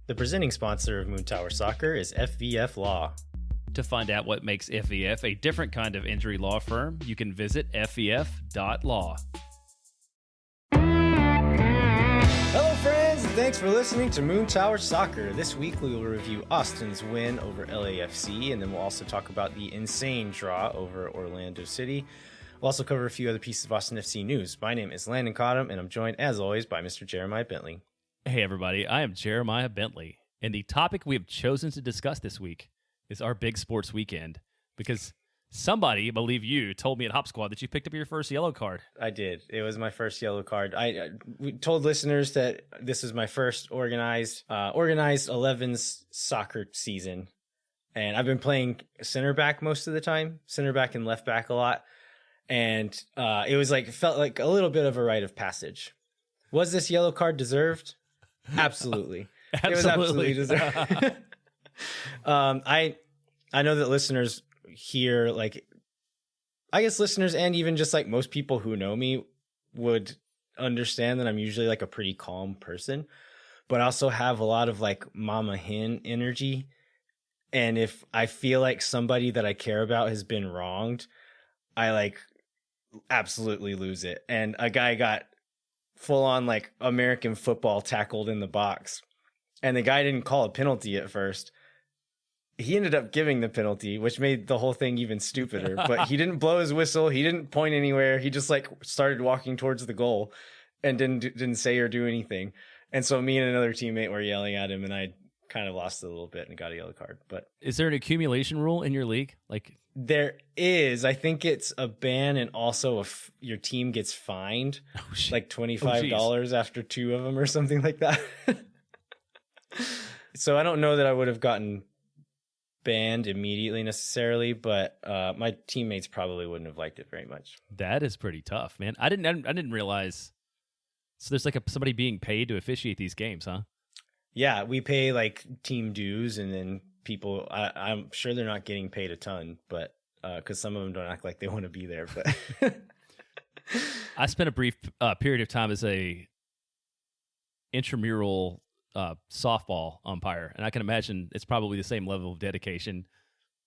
The presenting sponsor of Moon Tower Soccer is FVF Law. To find out what makes FVF a different kind of injury law firm, you can visit fvf.law. Hello friends, and thanks for listening to Moon Tower Soccer. This week we will review Austin's win over LAFC, and then we'll also talk about the insane draw over Orlando City. We'll also cover a few other pieces of Austin FC news. My name is Landon Cottom, and I'm joined, as always, by Mr. Jeremiah Bentley. Hey everybody, I am Jeremiah Bentley, and the topic we have chosen to discuss this week is our big sports weekend, because somebody, I believe you, told me at Hop Squad that you picked up your first yellow card. I did. It was my first yellow card. We told listeners that this is my first organized 11s soccer season, and I've been playing center back most of the time, center back and left back a lot, and it felt like a little bit of a rite of passage. Was this yellow card deserved? Absolutely. It was absolutely deserved. I know that listeners here, I guess listeners and even just like most people who know me would understand that I'm usually like a pretty calm person, but I also have a lot of like mama hen energy. And if I feel like somebody that I care about has been wronged, I like absolutely lose it. And a guy got full on like American football tackled in the box, and the guy didn't call a penalty at first. He ended up giving the penalty, which made the whole thing even stupider, but he didn't blow his whistle. He didn't point anywhere. He just like started walking towards the goal and didn't say or do anything. And so me and another teammate were yelling at him, and I kind of lost it a little bit and got a yellow card. But is there an accumulation rule in your league? There is. I think it's a ban, and also your team gets fined like $25 after two of them or something like that. So I don't know that I would have gotten banned immediately necessarily, but my teammates probably wouldn't have liked it very much. That is pretty tough, man. I didn't realize. So there's like somebody being paid to officiate these games, huh? Yeah, we pay like team dues, and then people, I'm sure they're not getting paid a ton, but because some of them don't act like they want to be there. But I spent a brief period of time as a intramural softball umpire, and I can imagine it's probably the same level of dedication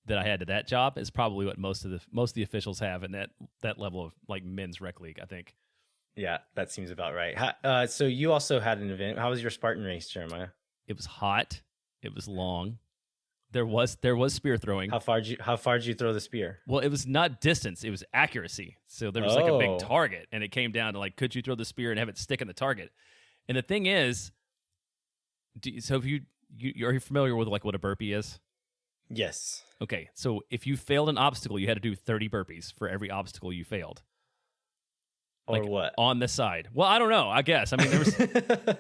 that I had to that job is probably what most of the officials have in that level of like men's rec league, I think. Yeah, that seems about right. So you also had an event. How was your Spartan race, Jeremiah? It was hot. It was long. There was spear throwing. How far did you throw the spear? Well, it was not distance. It was accuracy. So there was like a big target, and it came down to like, could you throw the spear and have it stick in the target? And the thing is, so if are you familiar with like what a burpee is? Yes. Okay, so if you failed an obstacle, you had to do 30 burpees for every obstacle you failed. Or what? On the side. Well, I don't know. I guess. I mean,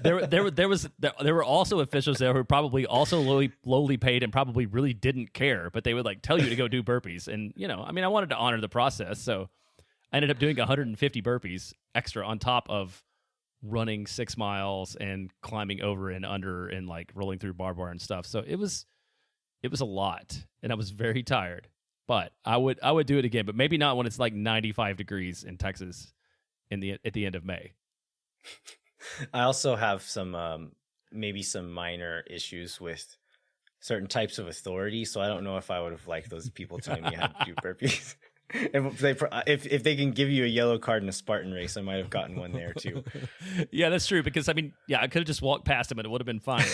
there were also officials there who were probably also lowly paid and probably really didn't care, but they would like tell you to go do burpees. And I wanted to honor the process, so I ended up doing 150 burpees extra on top of running 6 miles and climbing over and under and like rolling through barbed wire and stuff. So it was a lot, and I was very tired. But I would do it again, but maybe not when it's like 95 degrees in Texas at the end of May. I also have some maybe some minor issues with certain types of authority, so I don't know if I would have liked those people telling me how to do burpees. If they can give you a yellow card in a Spartan race, I might have gotten one there too. Yeah, that's true, because I could have just walked past him and it would have been fine.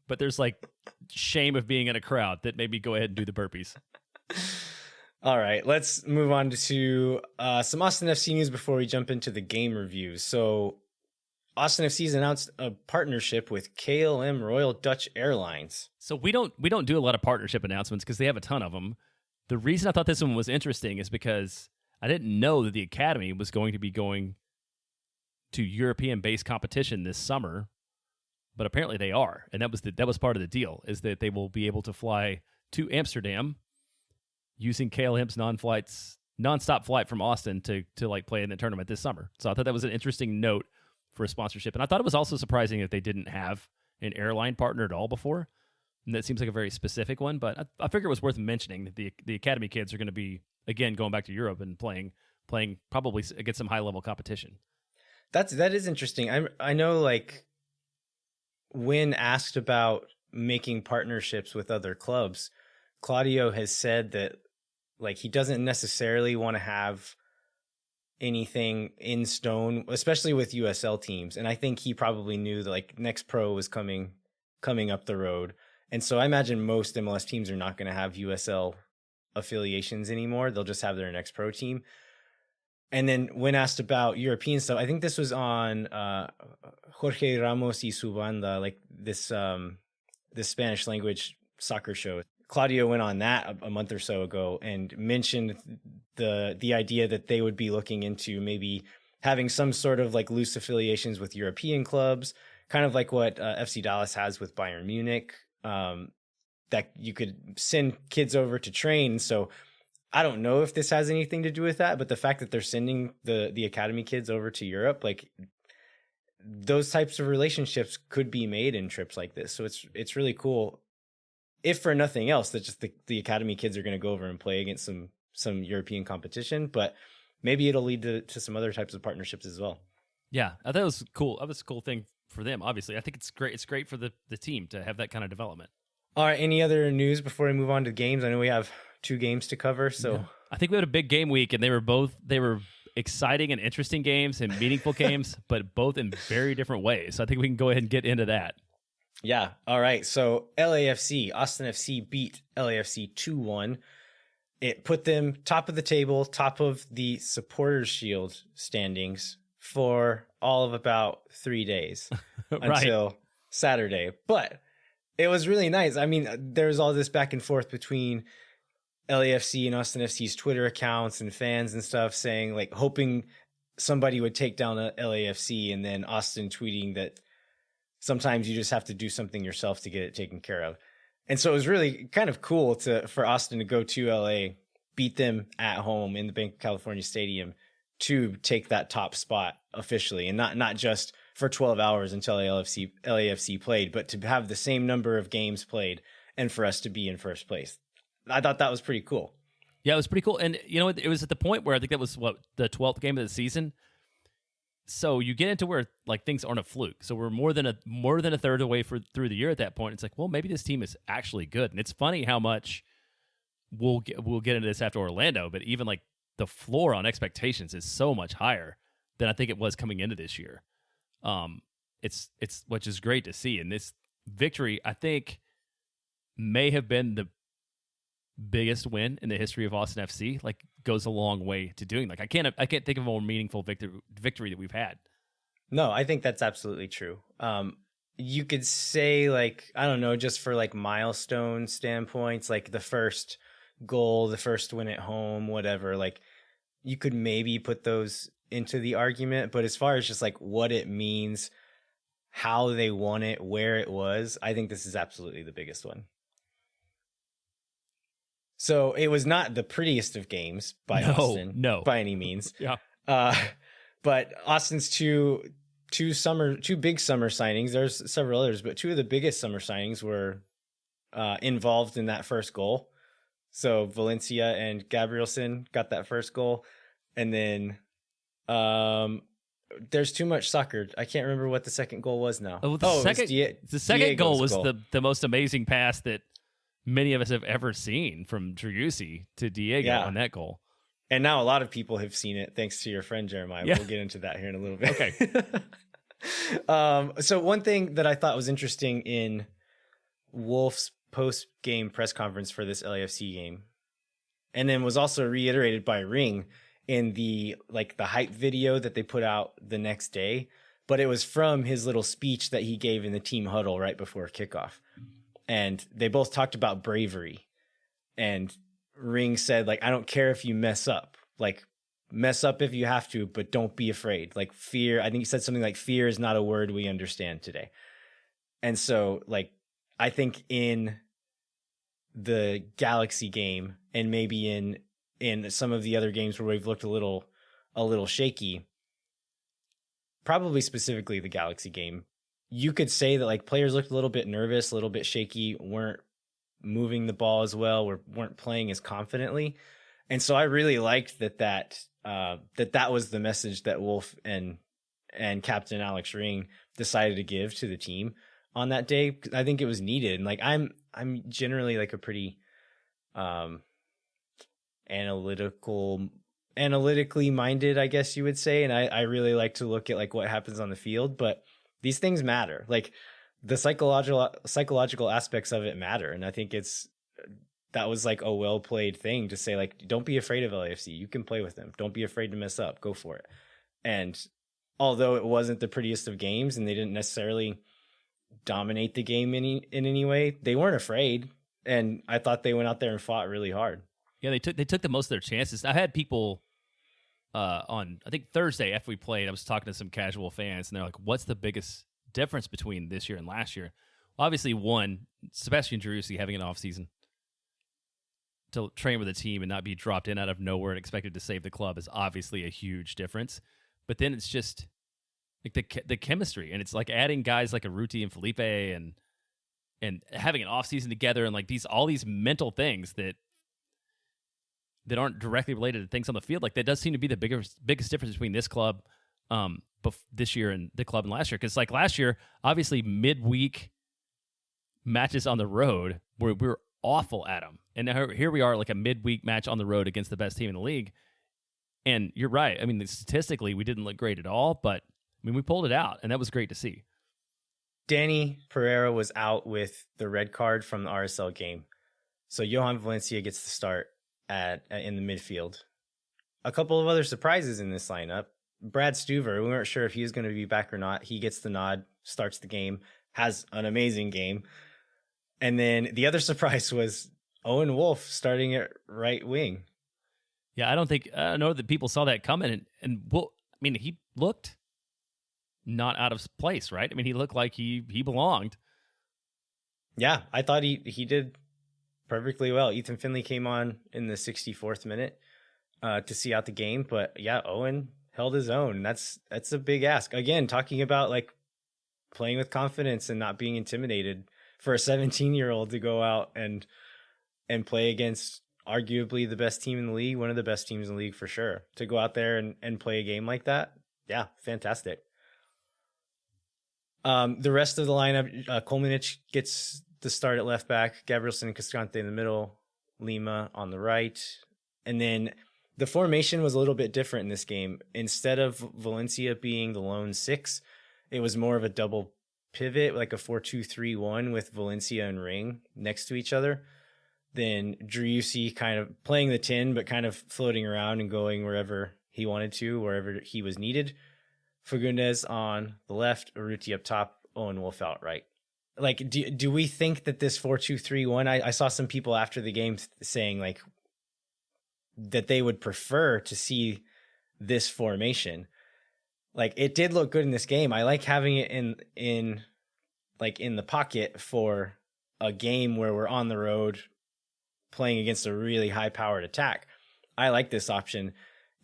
But there's like shame of being in a crowd that made me go ahead and do the burpees. All right, let's move on to some Austin FC news before we jump into the game reviews. So Austin FC has announced a partnership with KLM Royal Dutch Airlines. So we don't do a lot of partnership announcements because they have a ton of them. The reason I thought this one was interesting is because I didn't know that the Academy was going to be going to European-based competition this summer, but apparently they are, and that was part of the deal, is that they will be able to fly to Amsterdam using KLM's nonstop flight from Austin to like play in the tournament this summer. So I thought that was an interesting note for a sponsorship. And I thought it was also surprising that they didn't have an airline partner at all before. And that seems like a very specific one, but I figure it was worth mentioning that the Academy kids are going to be, again, going back to Europe and playing probably against some high level competition. That is interesting. I know, like, when asked about making partnerships with other clubs, Claudio has said that like he doesn't necessarily want to have anything in stone, especially with USL teams. And I think he probably knew that like Next Pro was coming up the road. And so I imagine most MLS teams are not going to have USL affiliations anymore. They'll just have their Next Pro team. And then when asked about European stuff, I think this was on Jorge Ramos y su banda, like this Spanish language soccer show. Claudio went on that a month or so ago and mentioned the idea that they would be looking into maybe having some sort of like loose affiliations with European clubs, kind of like what FC Dallas has with Bayern Munich, that you could send kids over to train. So I don't know if this has anything to do with that, but the fact that they're sending the academy kids over to Europe, like those types of relationships could be made in trips like this. So it's really cool. If for nothing else, that just the academy kids are going to go over and play against some European competition, but maybe it'll lead to some other types of partnerships as well. Yeah, I thought it was cool. That was a cool thing for them, obviously. I think it's great. It's great for the team to have that kind of development. All right, any other news before we move on to games? I know we have 2 games to cover, so yeah. I think we had a big game week, and they were exciting and interesting games and meaningful games, but both in very different ways. So I think we can go ahead and get into that. Yeah. All right. So Austin FC beat LAFC 2-1. It put them top of the table, top of the Supporters Shield standings for all of about 3 days Right. until Saturday. But it was really nice. I mean, there was all this back and forth between LAFC and Austin FC's Twitter accounts and fans and stuff saying, like, hoping somebody would take down LAFC, and then Austin tweeting that sometimes you just have to do something yourself to get it taken care of. And so it was really kind of cool for Austin to go to LA, beat them at home in the Banc of California Stadium to take that top spot officially, and not just for 12 hours until LAFC played, but to have the same number of games played and for us to be in first place. I thought that was pretty cool. Yeah, it was pretty cool. And you know, it was at the point where I think that was the 12th game of the season. So you get into where like things aren't a fluke. So we're more than a third away through the year at that point. It's like, well, maybe this team is actually good. And it's funny how much we'll get into this after Orlando, but even like the floor on expectations is so much higher than I think it was coming into this year. It's which is great to see. And this victory, I think, may have been the biggest win in the history of Austin FC. Like, goes a long way to doing. Like, I can't think of a more meaningful victory that we've had. No, I think that's absolutely true. You could say, like, I don't know, just for like milestone standpoints, like the first goal, the first win at home, whatever, like you could maybe put those into the argument. But as far as just like what it means, how they won it, where it was, I think this is absolutely the biggest one. So it was not the prettiest of games by Austin, by any means. Yeah. But Austin's two big summer signings. There's several others, but 2 of the biggest summer signings were involved in that first goal. So Valencia and Gabrielson got that first goal, and then there's too much soccer. I can't remember what the second goal was now. The second goal was the most amazing pass that many of us have ever seen, from Driussi to Diego on that goal. And now a lot of people have seen it thanks to your friend Jeremiah. Yeah. We'll get into that here in a little bit. Okay. So one thing that I thought was interesting in Wolff's post-game press conference for this LAFC game, and then was also reiterated by Ring in the hype video that they put out the next day, but it was from his little speech that he gave in the team huddle right before kickoff. And they both talked about bravery, and Ring said, like, I don't care if you mess up, like mess up if you have to, but don't be afraid. Like, fear, I think he said something like, fear is not a word we understand today. And so, like, I think in the Galaxy game, and maybe in some of the other games where we've looked a little shaky, probably specifically the Galaxy game, you could say that like players looked a little bit nervous, a little bit shaky, weren't moving the ball as well, weren't playing as confidently. And so I really liked that was the message that Wolff and Captain Alex Ring decided to give to the team on that day. I think it was needed. And like I'm generally like a pretty analytically minded, I guess you would say, and I really like to look at like what happens on the field, but these things matter. Like the psychological aspects of it matter, and I think that was like a well played thing to say, like, don't be afraid of LAFC. You can play with them. Don't be afraid to mess up. Go for it. And although it wasn't the prettiest of games and they didn't necessarily dominate the game in any way, they weren't afraid. And I thought they went out there and fought really hard. Yeah, they took the most of their chances. I had people on, I think Thursday after we played, I was talking to some casual fans, and they're like, what's the biggest difference between this year and last year? Obviously, one, Sebastian Driussi having an offseason to train with a team and not be dropped in out of nowhere and expected to save the club is obviously a huge difference. But then it's just like the chemistry, and it's like adding guys like Arruti and Felipe and having an offseason together, and like all these mental things that aren't directly related to things on the field. Like that does seem to be the biggest difference between this club this year and the club and last year. Because like last year, obviously midweek matches on the road we were awful at them, and now here we are like a midweek match on the road against the best team in the league. And you're right. I mean, statistically, we didn't look great at all, but I mean, we pulled it out, and that was great to see. Danny Pereira was out with the red card from the RSL game, so Johan Valencia gets the start in the midfield. A couple of other surprises in this lineup. Brad Stuver, we weren't sure if he was going to be back or not. He gets the nod, starts the game, has an amazing game. And then the other surprise was Owen Wolff starting at right wing. Yeah, I don't know that people saw that coming. And well, I mean, he looked not out of place, right? I mean, he looked like he belonged. Yeah, I thought he did perfectly well. Ethan Finley came on in the 64th minute to see out the game, but yeah, Owen held his own. That's a big ask. Again, talking about like playing with confidence and not being intimidated for a 17-year-old to go out and play against arguably the best team in the league, one of the best teams in the league for sure. To go out there and play a game like that, yeah, fantastic. The rest of the lineup, Kolmanic gets the start at left back, Gabrielson and Cascante in the middle, Lima on the right. And then the formation was a little bit different in this game. Instead of Valencia being the lone six, it was more of a double pivot, like a 4-2-3-1 with Valencia and Ring next to each other. Then Driussi kind of playing the 10, but kind of floating around and going wherever he wanted to, wherever he was needed. Fagundes on the left, Arruti up top, Owen Wolff out right. Like, do we think that this 4-2-3-1, I saw some people after the game saying like that they would prefer to see this formation. Like, it did look good in this game. I like having it in the pocket for a game where we're on the road playing against a really high powered attack. I like this option.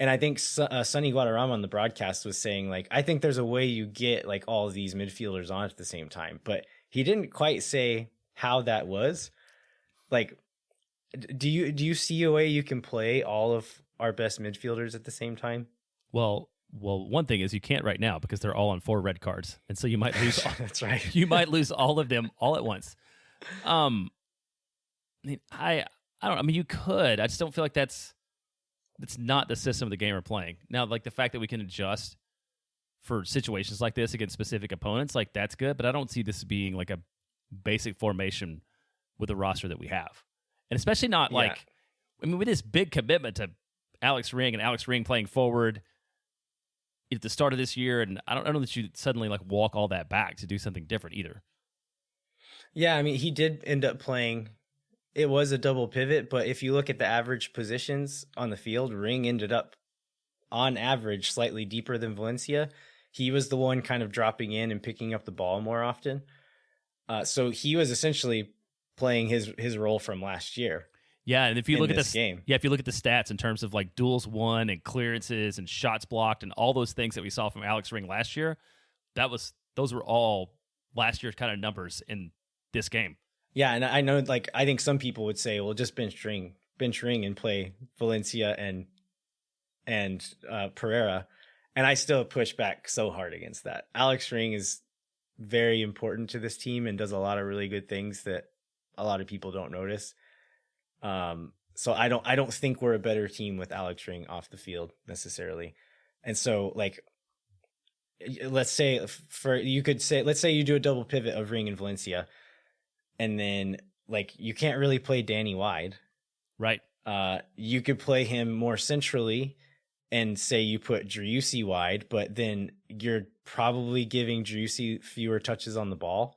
And I think Sonny Guadarrama on the broadcast was saying, like, I think there's a way you get like all of these midfielders on at the same time, but he didn't quite say how that was. Like, do you see a way you can play all of our best midfielders at the same time? Well, one thing is you can't right now because they're all on 4 red cards, and so you might lose. That's right. You might lose all of them all at once. I mean, I don't. I mean, you could. I just don't feel like that's not the system of the game we're playing now. Like the fact that we can adjust for situations like this against specific opponents, like that's good. But I don't see this being like a basic formation with the roster that we have, and especially not like, I mean, with this big commitment to Alex Ring and Alex Ring playing forward at the start of this year, and I don't know that you suddenly like walk all that back to do something different either. Yeah, I mean, he did end up playing. It was a double pivot, but if you look at the average positions on the field, Ring ended up on average slightly deeper than Valencia. He was the one kind of dropping in and picking up the ball more often. So he was essentially playing his role from last year. Yeah, and if you look at this game, if you look at the stats in terms of like duels won and clearances and shots blocked and all those things that we saw from Alex Ring last year, those were all last year's kind of numbers in this game. Yeah, and I know, like, I think some people would say, well, just bench Ring and play Valencia and Pereira, and I still push back so hard against that. Alex Ring is very important to this team and does a lot of really good things that a lot of people don't notice. So I don't think we're a better team with Alex Ring off the field necessarily. And so like, let's say let's say you do a double pivot of Ring and Valencia, and then like you can't really play Danny wide. Right. You could play him more centrally and say you put Driussi wide, but then you're probably giving Driussi fewer touches on the ball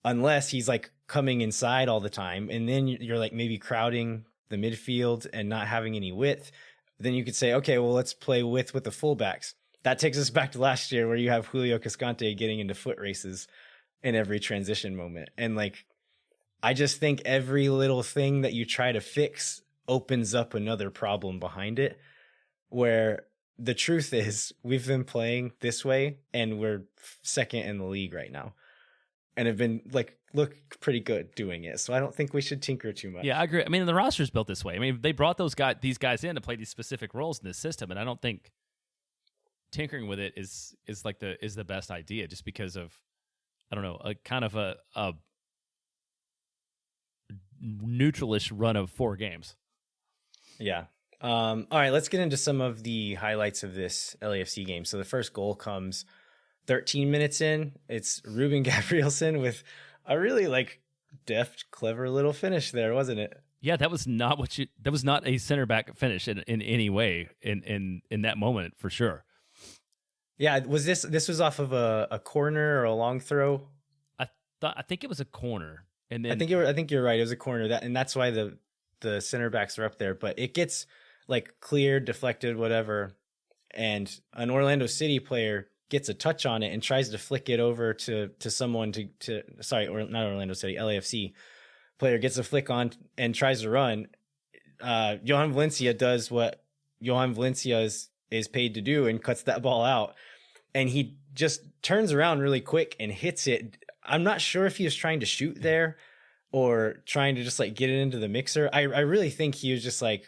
unless he's like coming inside all the time. And then you're like maybe crowding the midfield and not having any width. Then you could say, okay, well, let's play with the fullbacks. That takes us back to last year where you have Julio Cascante getting into foot races in every transition moment. And like, I just think every little thing that you try to fix opens up another problem behind it, where the truth is we've been playing this way and we're second in the league right now and have been like, look pretty good doing it. So I don't think we should tinker too much. Yeah, I agree. I mean, the roster's built this way. I mean, they brought these guys in to play these specific roles in this system, and I don't think tinkering with it is the best idea, just because of, I don't know, a kind of a neutralish run of 4 games. Yeah. All right, let's get into some of the highlights of this LAFC game. So the first goal comes 13 minutes in. It's Ruben Gabrielsen with a really like deft, clever little finish there, wasn't it? Yeah, that was not a center back finish in any way in that moment, for sure. Yeah, was this was off of a corner or a long throw? I think it was a corner. And then I think you're right. It was a corner, that's why the center backs are up there, but it gets like cleared, deflected, whatever. And an Orlando City player gets a touch on it and tries to flick it over to someone or not Orlando City, LAFC player gets a flick on and tries to run. Johan Valencia does what Johan Valencia is paid to do and cuts that ball out. And he just turns around really quick and hits it. I'm not sure if he was trying to shoot there or trying to just like get it into the mixer. I really think he was just like,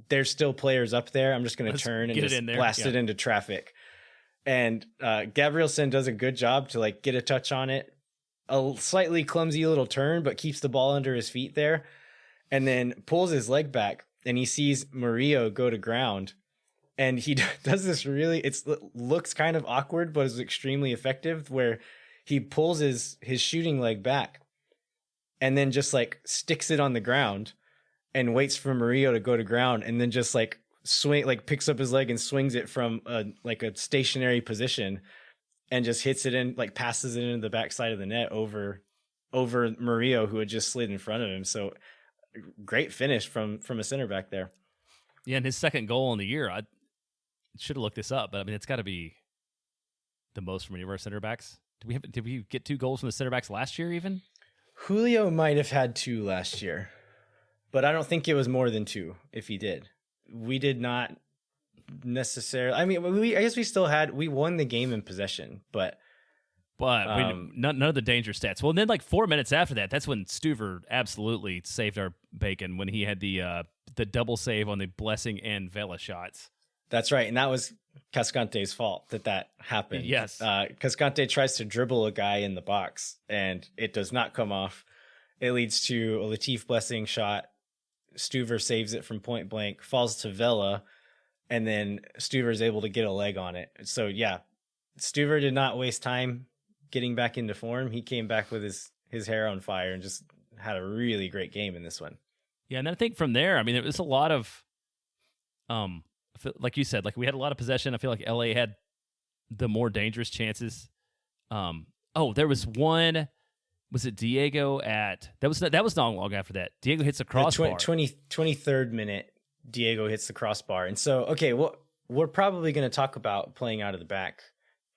there's still players up there. I'm just going to turn and just blast it into traffic. And Gabrielsen does a good job to like get a touch on it. A slightly clumsy little turn, but keeps the ball under his feet there. And then pulls his leg back and he sees Murillo go to ground. And he does this it looks kind of awkward, but is extremely effective, where he pulls his shooting leg back and then just like sticks it on the ground and waits for Murillo to go to ground, and then just like picks up his leg and swings it from a stationary position and just hits it in, like passes it into the backside of the net over Murillo, who had just slid in front of him. So great finish from a center back there. Yeah, and his second goal in the year, I should have looked this up, but I mean, it's got to be the most from any of our center backs. Did we get 2 goals from the center backs last year even? Julio might have had 2 last year, but I don't think it was more than 2 if he did. We did not necessarily. I mean, I guess we won the game in possession, but none of the danger stats. Well, and then like 4 minutes after that, that's when Stuver absolutely saved our bacon when he had the double save on the Blessing and Vela shots. That's right, and that was Cascante's fault that happened. Yes. Cascante tries to dribble a guy in the box, and it does not come off. It leads to a Latif Blessing shot. Stuver saves it from point blank, falls to Vela, and then Stuver is able to get a leg on it. So, yeah, Stuver did not waste time getting back into form. He came back with his hair on fire and just had a really great game in this one. Yeah, and then I think from there, I mean, it was a lot of like you said, like we had a lot of possession. I feel like LA had the more dangerous chances. There was one. Was it Diego that was not long after that. Diego hits a crossbar. 23rd minute, Diego hits the crossbar. And so, okay, well, we're probably going to talk about playing out of the back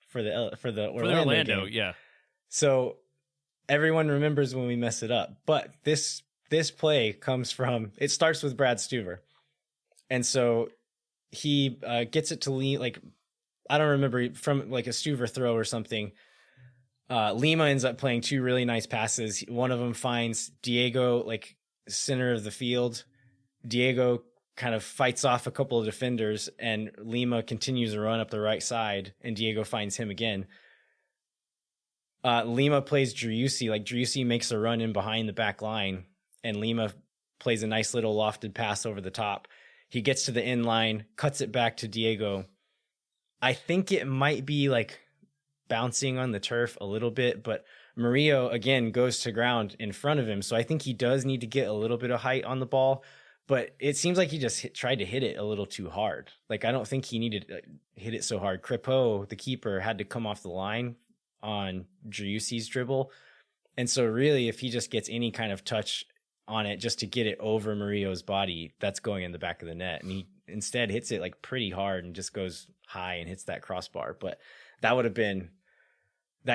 for the Orlando game. Yeah. So everyone remembers when we mess it up, but this play comes from, it starts with Brad Stuver. And so he gets it to Lima, like, I don't remember, from like a Stuver throw or something. Lima ends up playing 2 really nice passes. One of them finds Diego, like center of the field. Diego kind of fights off a couple of defenders, and Lima continues to run up the right side, and Diego finds him again. Lima plays Driussi. Like Driussi makes a run in behind the back line, and Lima plays a nice little lofted pass over the top. He gets to the end line, cuts it back to Diego. I think it might be like bouncing on the turf a little bit, but Murillo again goes to ground in front of him. So I think he does need to get a little bit of height on the ball, but it seems like he just tried to hit it a little too hard. Like, I don't think he needed to hit it so hard. Crepeau, the keeper, had to come off the line on Driussi's dribble. And so really, if he just gets any kind of touch on it just to get it over Murillo's body, that's going in the back of the net. And he instead hits it like pretty hard and just goes high and hits that crossbar. But that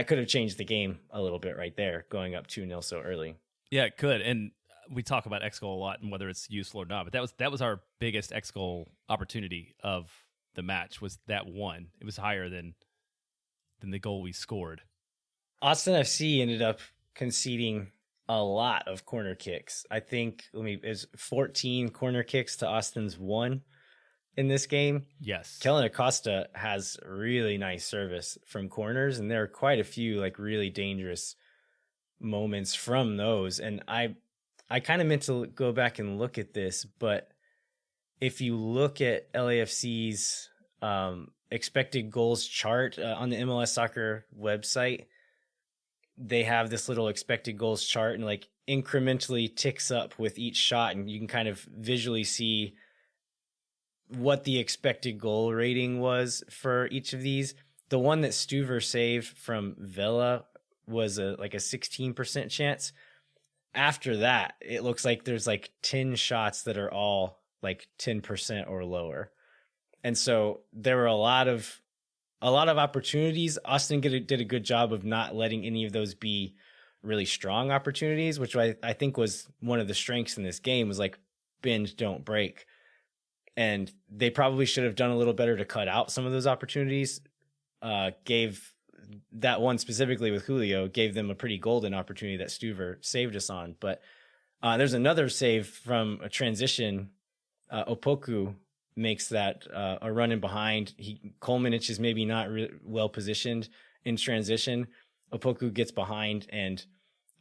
could have changed the game a little bit right there, going up 2-0 so early. Yeah, it could. And we talk about X goal a lot and whether it's useful or not, but that was our biggest X goal opportunity of the match, was that one. It was higher than the goal we scored. Austin FC ended up conceding a lot of corner kicks. I think it was 14 corner kicks to Austin's 1 in this game. Yes. Kellen Acosta has really nice service from corners, and there are quite a few like really dangerous moments from those. And I kind of meant to go back and look at this, but if you look at LAFC's expected goals chart on the MLS Soccer website, they have this little expected goals chart and like incrementally ticks up with each shot, and you can kind of visually see what the expected goal rating was for each of these. The one that Stuver saved from Vela was a 16% chance. After that, it looks like there's like 10 shots that are all like 10% or lower. And so there were a lot of opportunities. Austin did a good job of not letting any of those be really strong opportunities, which I think was one of the strengths in this game, was like bend, don't break. And they probably should have done a little better to cut out some of those opportunities. Gave that one specifically with Julio, gave them a pretty golden opportunity that Stuver saved us on. But there's another save from a transition. Opoku makes that a run in behind. Kolmanic is maybe not well positioned in transition. Opoku gets behind, and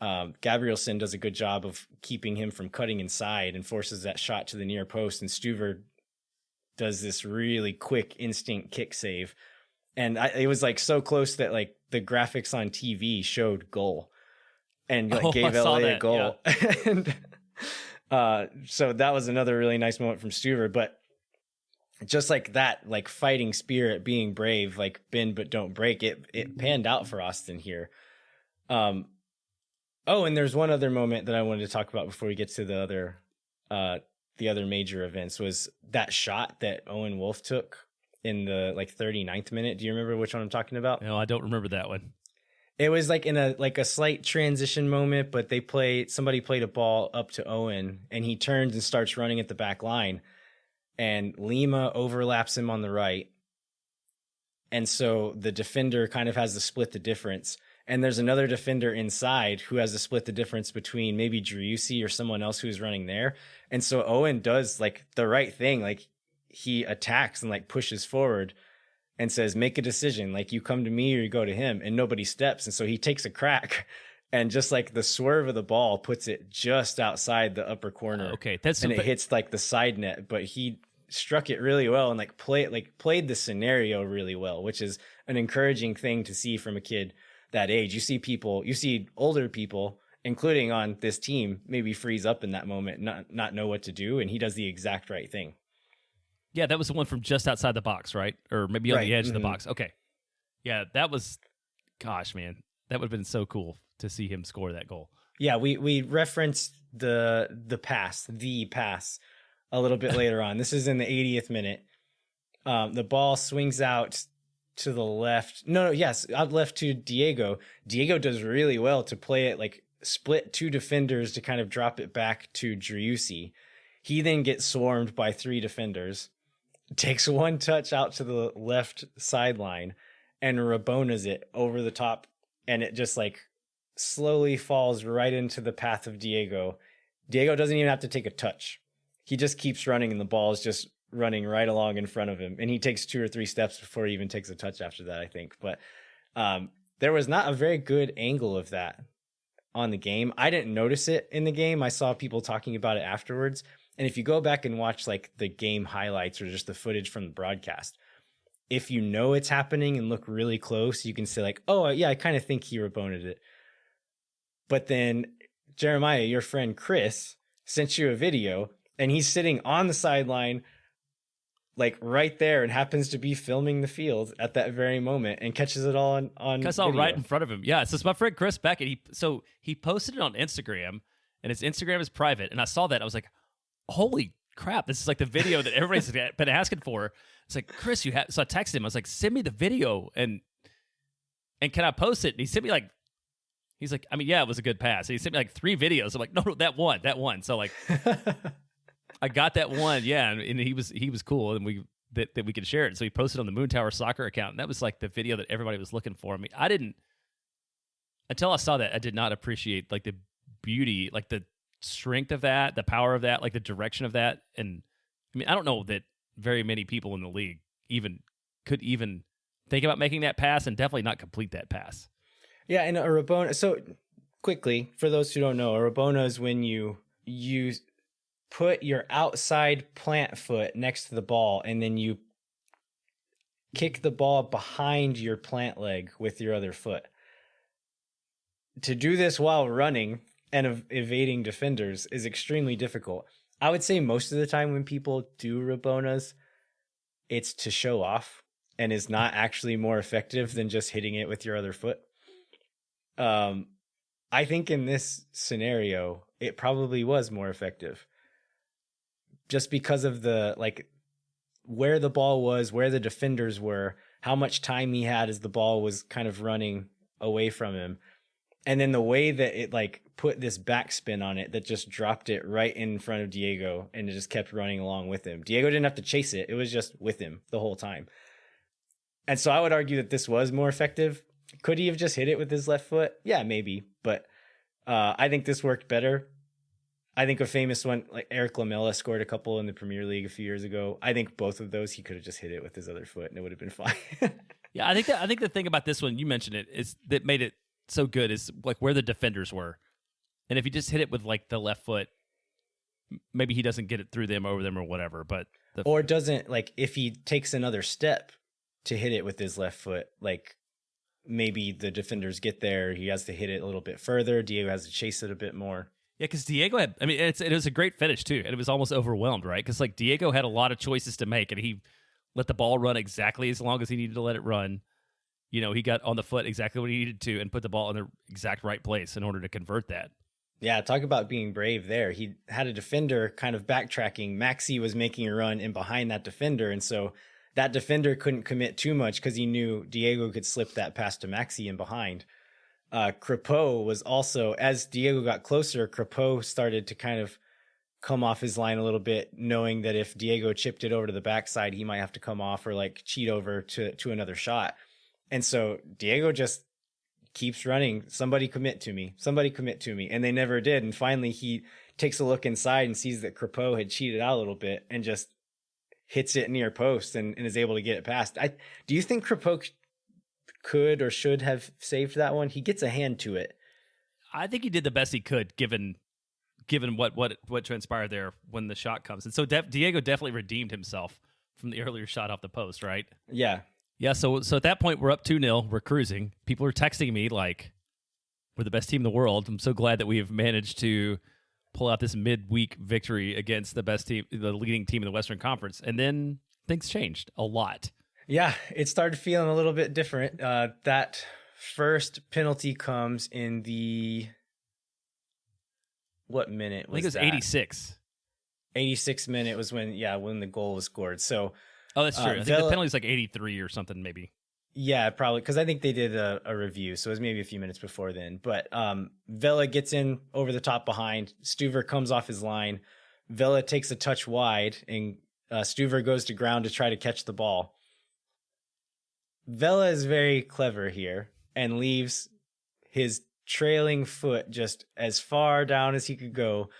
Gabrielson does a good job of keeping him from cutting inside and forces that shot to the near post. And Stuver does this really quick instinct kick save. And it was like so close that like the graphics on TV showed goal and like gave LA a goal. Yeah. And so that was another really nice moment from Stuver. But just like that, like fighting spirit, being brave, like bend but don't break, it panned out for Austin here. And there's one other moment that I wanted to talk about before we get to the other major events, was that shot that Owen Wolff took in the like 39th minute. Do you remember which one I'm talking about? No, I don't remember that one. It was like in a slight transition moment, but somebody played a ball up to Owen, and he turns and starts running at the back line, and Lima overlaps him on the right. And so the defender kind of has to split the difference. And there's another defender inside who has to split the difference between maybe Driussi or someone else who's running there. And so Owen does like the right thing. Like he attacks and like pushes forward and says, make a decision. Like you come to me or you go to him, and nobody steps. And so he takes a crack, and just like the swerve of the ball puts it just outside the upper corner. Okay. It hits like the side net, but he struck it really well and like played the scenario really well, which is an encouraging thing to see from a kid that age. You see older people, including on this team, maybe freeze up in that moment, not know what to do, and he does the exact right thing. Yeah, that was the one from just outside the box, right? Or maybe on the edge of the box. Okay. Yeah, that was, gosh, man, that would have been so cool to see him score that goal. Yeah, we referenced the pass a little bit later on. This is in the 80th minute. The ball swings out to the left. Out left to Diego. Diego does really well to play it, like split two defenders to kind of drop it back to Driussi. He then gets swarmed by 3 defenders, takes one touch out to the left sideline, and Rabonas it over the top, and it just like slowly falls right into the path of Diego. Diego doesn't even have to take a touch. He just keeps running, and the ball is just running right along in front of him. And he takes 2 or 3 steps before he even takes a touch after that, I think. But there was not a very good angle of that on the game. I didn't notice it in the game. I saw people talking about it afterwards. And if you go back and watch like the game highlights or just the footage from the broadcast, if you know it's happening and look really close, you can say like, oh yeah, I kind of think he Rabona'd it. But then Jeremiah, your friend Chris, sent you a video and he's sitting on the sideline, like right there, and happens to be filming the field at that very moment and catches it all on I saw video. right in front of him. Yeah, so it's my friend Chris Beckett. He posted it on Instagram, and his Instagram is private. And I saw that. I was like, holy crap, this is like the video that everybody's been asking for. It's like, Chris, you have. So I texted him. I was like, send me the video and can I post it? And he sent me like, he's like, I mean, yeah, it was a good pass. And he sent me like 3 videos. I'm like, no, that one. So like, I got that one, yeah, and he was cool, and we could share it. So he posted on the Moon Tower Soccer account, and that was like the video that everybody was looking for. I mean, I didn't until I saw that. I did not appreciate like the beauty, like the strength of that, the power of that, like the direction of that. And I mean, I don't know that very many people in the league could think about making that pass, and definitely not complete that pass. Yeah, and a Rabona. So quickly, for those who don't know, a Rabona is when you put your outside plant foot next to the ball, and then you kick the ball behind your plant leg with your other foot. To do this while running and evading defenders is extremely difficult. I would say most of the time when people do Rabonas, it's to show off and is not actually more effective than just hitting it with your other foot. I think in this scenario, it probably was more effective. Just because of the like where the ball was, where the defenders were, how much time he had as the ball was kind of running away from him. And then the way that it like put this backspin on it that just dropped it right in front of Diego, and it just kept running along with him. Diego didn't have to chase it. It was just with him the whole time. And so I would argue that this was more effective. Could he have just hit it with his left foot? Yeah, maybe. But I think this worked better. I think a famous one, like Eric Lamela scored a couple in the Premier League a few years ago. I think both of those, he could have just hit it with his other foot and it would have been fine. Yeah, I think the thing about this one, you mentioned it, is that made it so good is like where the defenders were. And if you just hit it with like the left foot, maybe he doesn't get it through them, over them, or whatever. But or doesn't, like if he takes another step to hit it with his left foot, like maybe the defenders get there, he has to hit it a little bit further. Diego has to chase it a bit more. Yeah, because Diego had, I mean, it was a great finish too, and it was almost overwhelmed, right? Because like Diego had a lot of choices to make, and he let the ball run exactly as long as he needed to let it run. You know, he got on the foot exactly what he needed to and put the ball in the exact right place in order to convert that. Yeah, talk about being brave there. He had a defender kind of backtracking. Maxi was making a run in behind that defender, and so that defender couldn't commit too much because he knew Diego could slip that pass to Maxi in behind. Crepeau was also, as Diego got closer, Crepeau started to kind of come off his line a little bit, knowing that if Diego chipped it over to the backside, he might have to come off or like cheat over to another shot. And so Diego just keeps running. Somebody commit to me. And they never did. And finally he takes a look inside and sees that Crepeau had cheated out a little bit and just hits it near post and is able to get it past. Do you think Crepeau could or should have saved that one? He gets a hand to it. I think he did the best he could given what transpired there when the shot comes. And so Diego definitely redeemed himself from the earlier shot off the post, right? Yeah. Yeah, so at that point we're up 2-0, we're cruising. People are texting me like we're the best team in the world. I'm so glad that we have managed to pull out this midweek victory against the best team, the leading team in the Western Conference. And then things changed a lot. Yeah, it started feeling a little bit different. That first penalty comes in the... What minute was that? I think it was 86. 86th minute was when the goal was scored. So, oh, that's true. I think the penalty was like 83 or something, maybe. Yeah, probably, because I think they did a review, so it was maybe a few minutes before then. But Vela gets in over the top behind. Stuver comes off his line. Vela takes a touch wide, and Stuver goes to ground to try to catch the ball. Vela is very clever here and leaves his trailing foot just as far down as he could go.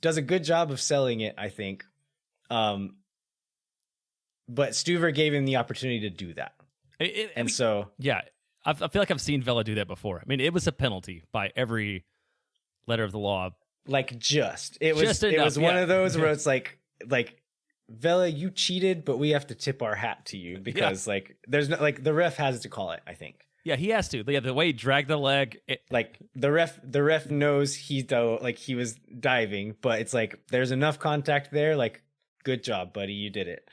Does a good job of selling it, I think. But Stuver gave him the opportunity to do that. I feel like I've seen Vela do that before. I mean, it was a penalty by every letter of the law. Like it was enough, one of those where it's like Vela, you cheated, but we have to tip our hat to you because like there's no like the ref has to call it, I think. Yeah, he has to. Yeah, the way he dragged the leg, like the ref knows he was diving, but it's like there's enough contact there. Like, good job, buddy, you did it.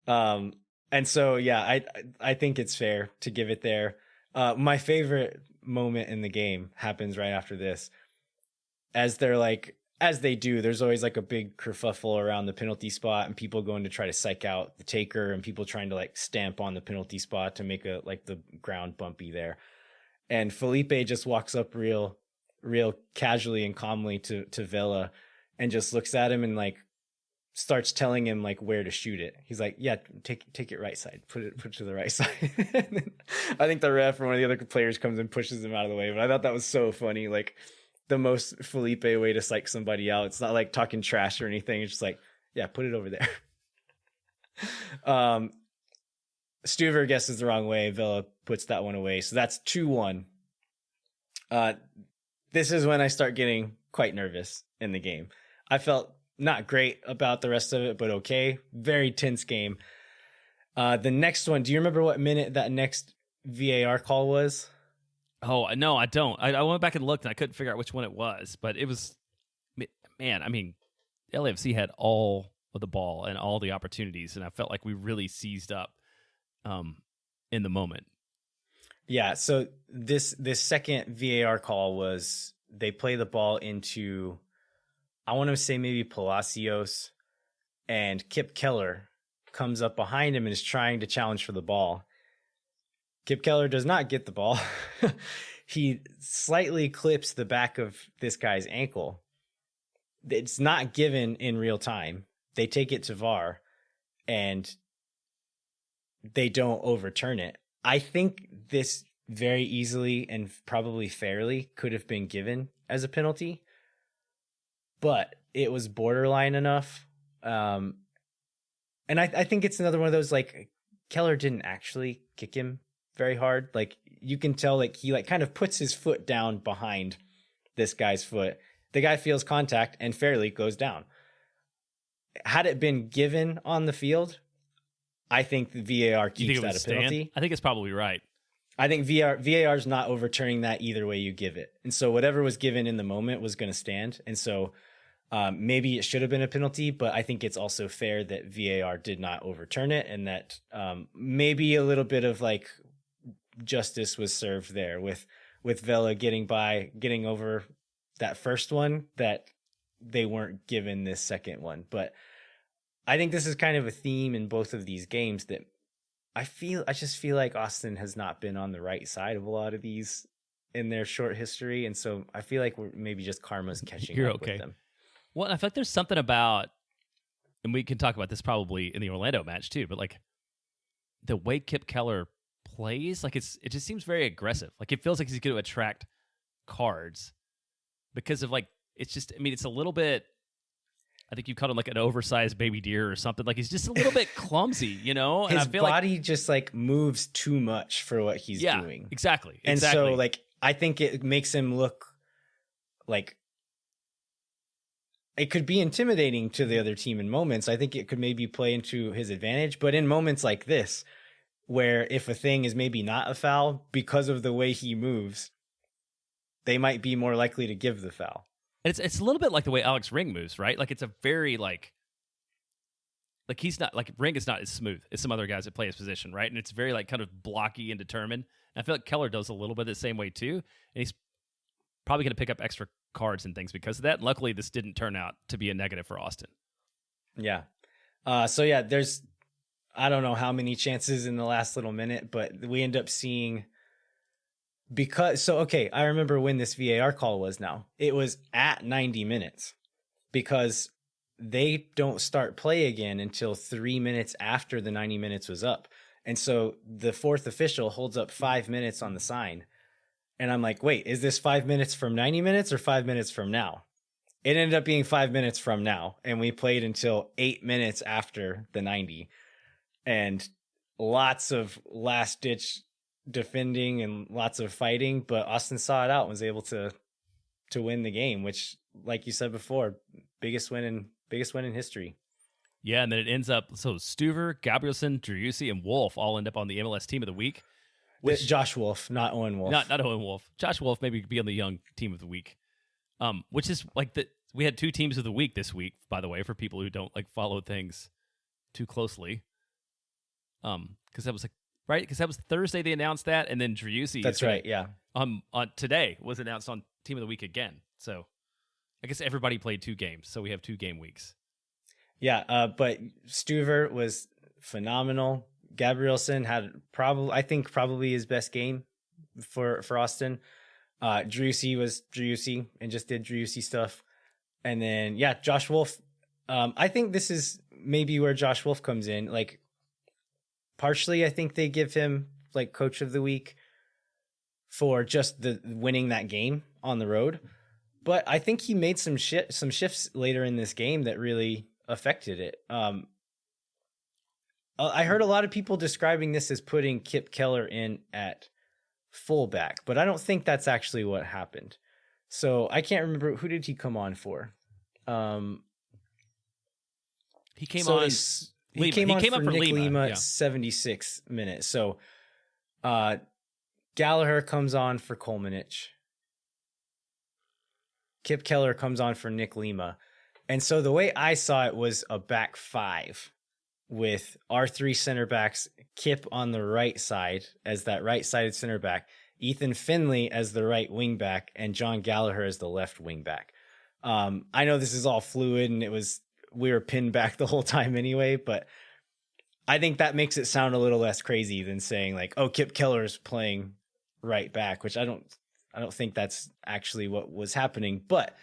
And so yeah, I think it's fair to give it there. My favorite moment in the game happens right after this. As they do, there's always like a big kerfuffle around the penalty spot and people going to try to psych out the taker and people trying to like stamp on the penalty spot to make the ground bumpy there. And Felipe just walks up real casually and calmly to Vela and just looks at him and like starts telling him like where to shoot it. He's like, yeah, take it right side, put it to the right side. I think the ref or one of the other players comes and pushes him out of the way. But I thought that was so funny. Like, the most Felipe way to psych somebody out. It's not like talking trash or anything. It's just like, yeah, put it over there. Stuver guesses the wrong way. Vela puts that one away. So that's 2-1. This is when I start getting quite nervous in the game. I felt not great about the rest of it, but okay. Very tense game. The next one, do you remember what minute that next VAR call was? Oh, no, I don't. I went back and looked, and I couldn't figure out which one it was. But it was, man, I mean, LAFC had all of the ball and all the opportunities, and I felt like we really seized up in the moment. Yeah, so this second VAR call was they play the ball into, I want to say maybe Palacios, and Kip Keller comes up behind him and is trying to challenge for the ball. Kip Keller does not get the ball. He slightly clips the back of this guy's ankle. It's not given in real time. They take it to VAR and they don't overturn it. I think this very easily and probably fairly could have been given as a penalty, but it was borderline enough. And I think it's another one of those, like, Keller didn't actually kick him very hard. Like, you can tell, like, he like kind of puts his foot down behind this guy's foot. The guy feels contact and fairly goes down. Had it been given on the field, I think the VAR keeps that a penalty. I think it's probably right. I think VAR is not overturning that either way you give it. And so whatever was given in the moment was going to stand. And so maybe it should have been a penalty, but I think it's also fair that VAR did not overturn it, and that maybe a little bit of like justice was served there with Vela getting over that first one that they weren't given this second one. But I think this is kind of a theme in both of these games that I just feel like Austin has not been on the right side of a lot of these in their short history. And so I feel like we're maybe just karma's catching up with them. Well, I feel like there's something about, and we can talk about this probably in the Orlando match too, but like the way Kip Keller plays, like it just seems very aggressive. Like it feels like he's going to attract cards because of like, it's just, I mean, it's a little bit, I think you called him like an oversized baby deer or something. Like he's just a little bit clumsy, you know? And his body just like moves too much for what he's doing. Exactly. And so like, I think it makes him look like it could be intimidating to the other team in moments. I think it could maybe play into his advantage, but in moments like this, where if a thing is maybe not a foul because of the way he moves, they might be more likely to give the foul. And it's a little bit like the way Alex Ring moves, right? Like it's a very like he's not like Ring is not as smooth as some other guys that play his position, right? And it's very like kind of blocky and determined. And I feel like Keller does a little bit the same way too. And he's probably going to pick up extra cards and things because of that. And luckily, this didn't turn out to be a negative for Austin. Yeah. So yeah, there's I don't know how many chances in the last little minute, but we end up seeing. I remember when this VAR call was now. It was at 90 minutes because they don't start play again until 3 minutes after the 90 minutes was up. And so the fourth official holds up 5 minutes on the sign. And I'm like, wait, is this 5 minutes from 90 minutes or 5 minutes from now? It ended up being 5 minutes from now. And we played until 8 minutes after the 90. And lots of last ditch defending and lots of fighting, but Austin saw it out and was able to win the game, which, like you said before, biggest win in history. Yeah, and then it ends up, so Stuver, Gabrielson, Driussi, and Wolff all end up on the MLS Team of the Week. Which, Josh Wolff, not Owen Wolff. Not Owen Wolff. Josh Wolff maybe be on the Young Team of the Week. Which is like we had 2 teams of the week this week, by the way, for people who don't like follow things too closely. Because that was right? Because that was Thursday they announced that, and then Driussi. That's right, yeah. On today was announced on Team of the Week again. So I guess everybody played 2 games, so we have 2 game weeks. Yeah, but Stuver was phenomenal. Gabrielson had probably his best game for Austin. Driussi was Driussi and just did Driussi stuff. And then, yeah, Josh Wolff. I think this is maybe where Josh Wolff comes in. Like, partially, I think they give him like Coach of the Week for just the winning that game on the road. But I think he made some shifts later in this game that really affected it. I heard a lot of people describing this as putting Kip Keller in at fullback, but I don't think that's actually what happened. So I can't remember, who did he come on for? He came on. He came on for Nick Lima yeah. 76 minutes. So Gallagher comes on for Kolmanich. Kip Keller comes on for Nick Lima. And so the way I saw it was a back 5 with our 3 center backs, Kip on the right side as that right-sided center back, Ethan Finley as the right wing back, and John Gallagher as the left wing back. I know this is all fluid and we were pinned back the whole time anyway, but I think that makes it sound a little less crazy than saying like, oh, Kip Keller's playing right back, which I don't think that's actually what was happening. But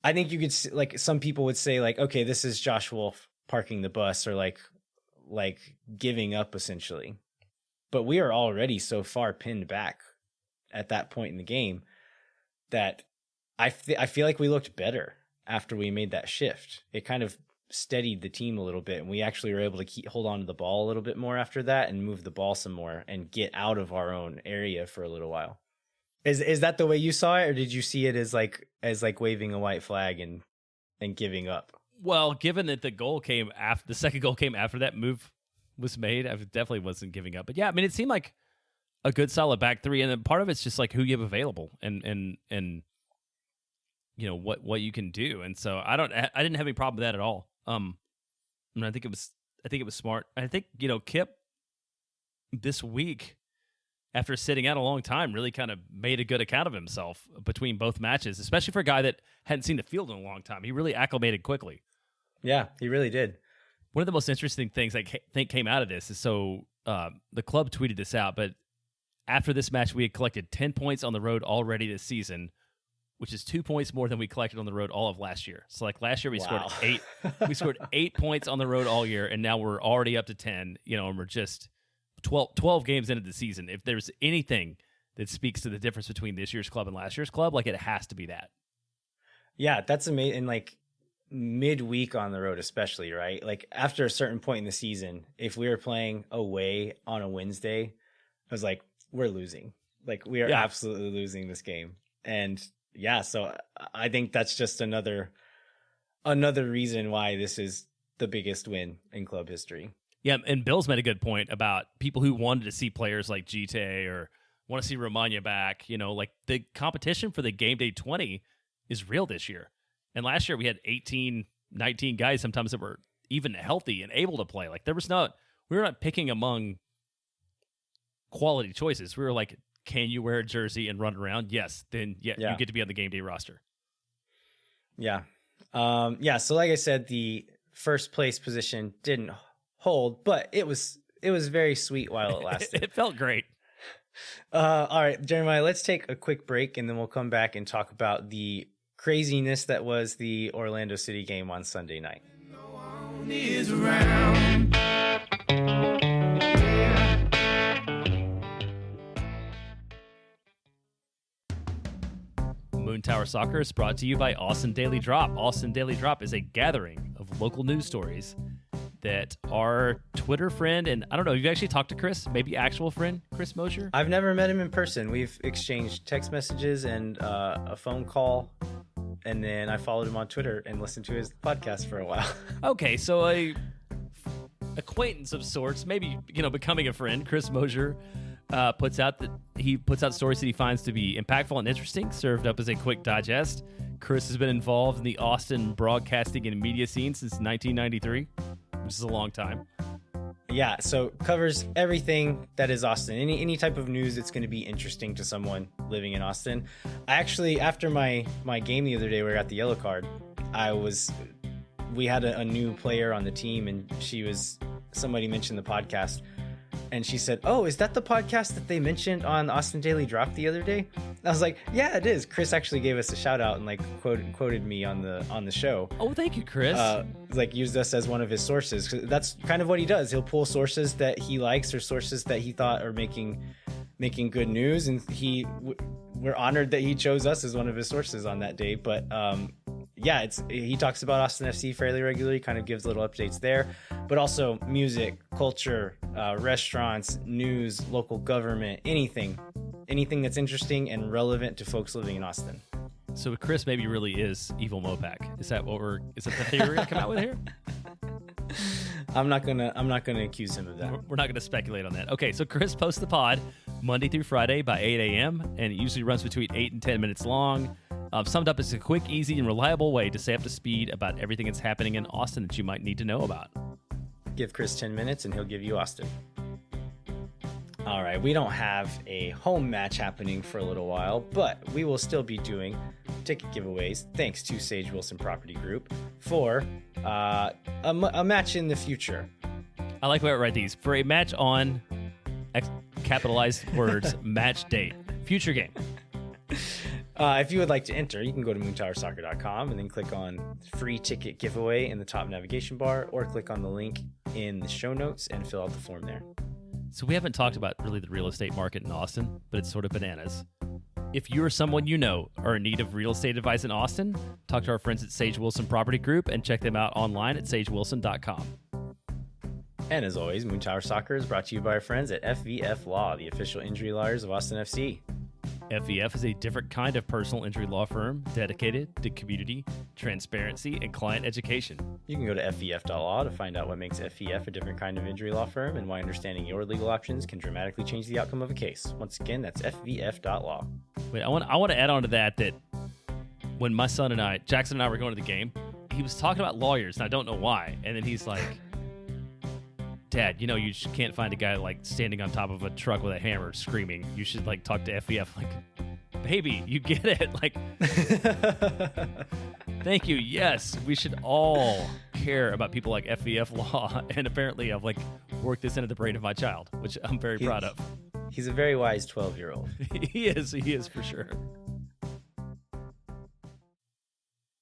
I think you could, like, some people would say like, okay, this is Josh Wolff parking the bus or like giving up essentially. But we are already so far pinned back at that point in the game that I feel like we looked better after we made that shift. It kind of steadied the team a little bit, and we actually were able to hold on to the ball a little bit more after that and move the ball some more and get out of our own area for a little while. Is that the way you saw it, or did you see it as like waving a white flag and giving up? Well, given that the second goal came after that move was made, I definitely wasn't giving up. But yeah, I mean, it seemed like a good solid back 3, and then part of it's just like who you have available and you know what you can do. And so I didn't have any problem with that at all. And I think it was smart. I think, you know, Kip this week, after sitting out a long time, really kind of made a good account of himself between both matches, especially for a guy that hadn't seen the field in a long time. He really acclimated quickly. Yeah, he really did. One of the most interesting things I think came out of this is, so the club tweeted this out, but after this match, we had collected 10 points on the road already this season, which is 2 points more than we collected on the road all of last year. So like last year we scored 8. We scored 8 points on the road all year, and now we're already up to 10. You know, and we're just 12 games into the season. If there's anything that speaks to the difference between this year's club and last year's club, like, it has to be that. Yeah, that's amazing. And like midweek on the road, especially, right? Like after a certain point in the season, if we were playing away on a Wednesday, I was like, we're losing. Like, we are absolutely losing this game. And yeah, so I think that's just another reason why this is the biggest win in club history. Yeah, and Bill's made a good point about people who wanted to see players like Gite or want to see Romagna back. You know, like, the competition for the game day 20 is real this year. And last year we had 18, 19 guys sometimes that were even healthy and able to play. Like, we were not picking among quality choices. We were like, can you wear a jersey and run around? Yes. Then you get to be on the game day roster. Yeah. So like I said, the first place position didn't hold, but it was very sweet while it lasted. It felt great. All right, Jeremiah, let's take a quick break and then we'll come back and talk about the craziness that was the Orlando City game on Sunday night. No one is around. Moon Tower Soccer is brought to you by Austin Daily Drop. Austin Daily Drop is a gathering of local news stories that our Twitter friend, and I don't know, you've actually talked to Chris, maybe actual friend, Chris Mosher? I've never met him in person. We've exchanged text messages and a phone call, and then I followed him on Twitter and listened to his podcast for a while. Okay, so a acquaintance of sorts, maybe, becoming a friend. Chris Mosher puts out stories that he finds to be impactful and interesting, served up as a quick digest. Chris has been involved in the Austin broadcasting and media scene since 1993, which is a long time. Yeah, so covers everything that is Austin. Any type of news that's going to be interesting to someone living in Austin. I actually, after my game the other day where I got the yellow card, we had a new player on the team, and somebody mentioned the podcast, and she said, "Oh, is that the podcast that they mentioned on Austin Daily Drop the other day?" I was like, "Yeah, it is." Chris actually gave us a shout out and like quoted me on the show. Oh, thank you, Chris. Used us as one of his sources. That's kind of what he does. He'll pull sources that he likes or sources that he thought are making good news, and we're honored that he chose us as one of his sources on that day. But he talks about Austin FC fairly regularly, kind of gives little updates there, but also music, culture, restaurants, news, local government, anything that's interesting and relevant to folks living in Austin. So Chris maybe really is evil Mopac. Is that the theory we're gonna come out with here? I'm not gonna accuse him of that. We're not gonna speculate on that. Okay, so Chris posts the pod Monday through Friday by 8 a.m. and it usually runs between 8 and 10 minutes long. Summed up as a quick, easy, and reliable way to stay up to speed about everything that's happening in Austin that you might need to know about. Give Chris 10 minutes and he'll give you Austin. All right, we don't have a home match happening for a little while, but we will still be doing ticket giveaways thanks to Sage Wilson Property Group for a match in the future. I like the way I write these. For a match on capitalized words, match date, future game. If you would like to enter, you can go to moontowersoccer.com and then click on free ticket giveaway in the top navigation bar, or click on the link in the show notes and fill out the form there. So we haven't talked about really the real estate market in Austin, but it's sort of bananas. If you or someone you know are in need of real estate advice in Austin, talk to our friends at Sage Wilson Property Group and check them out online at sagewilson.com. And as always, Moon Tower Soccer is brought to you by our friends at FVF Law, the official injury lawyers of Austin FC. FVF is a different kind of personal injury law firm dedicated to community, transparency, and client education. You can go to FVF.law to find out what makes FVF a different kind of injury law firm and why understanding your legal options can dramatically change the outcome of a case. Once again, that's FVF.law. Wait, I want to add on to that when my son and Jackson and I were going to the game, he was talking about lawyers, and I don't know why. And then he's like, "Dad, you can't find a guy like standing on top of a truck with a hammer screaming. You should talk to FVF." Like, baby, you get it. Thank you. Yes, we should all care about people like FVF Law. And apparently I've worked this into the brain of my child, which I'm very proud of. He's a very wise 12-year-old. He is for sure.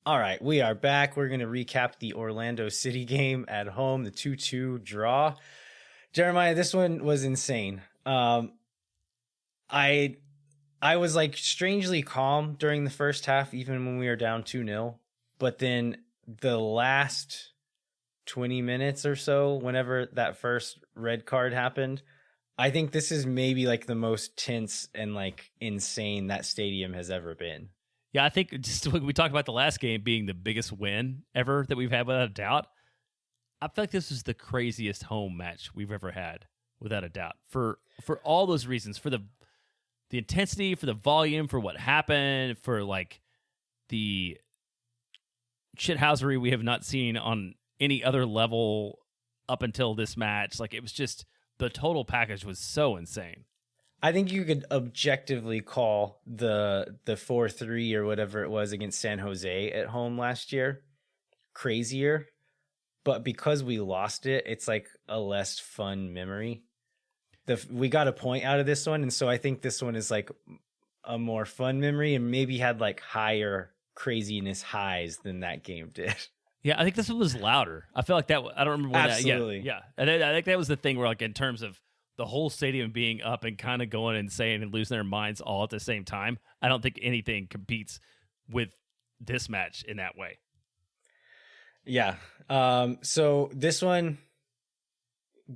All right, we are back. We're going to recap the Orlando City game at home, the 2-2 draw. Jeremiah, this one was insane. I was strangely calm during the first half, even when we were down 2-0. But then the last 20 minutes or so, whenever that first red card happened, I think this is maybe the most tense and insane that stadium has ever been. Yeah, I think just we talked about the last game being the biggest win ever that we've had without a doubt. I feel like this is the craziest home match we've ever had without a doubt for all those reasons, for the intensity, for the volume, for what happened, for the shithousery we have not seen on any other level up until this match. It was just the total package was so insane. I think you could objectively call the 4-3 or whatever it was against San Jose at home last year crazier, but because we lost it, it's a less fun memory. We got a point out of this one, and so I think this one is a more fun memory and maybe had higher craziness highs than that game did. Yeah, I think this one was louder. I feel like that. I don't remember when Absolutely. Yeah. I think that was the thing where in terms of the whole stadium being up and kind of going insane and losing their minds all at the same time, I don't think anything competes with this match in that way. Yeah. So this one,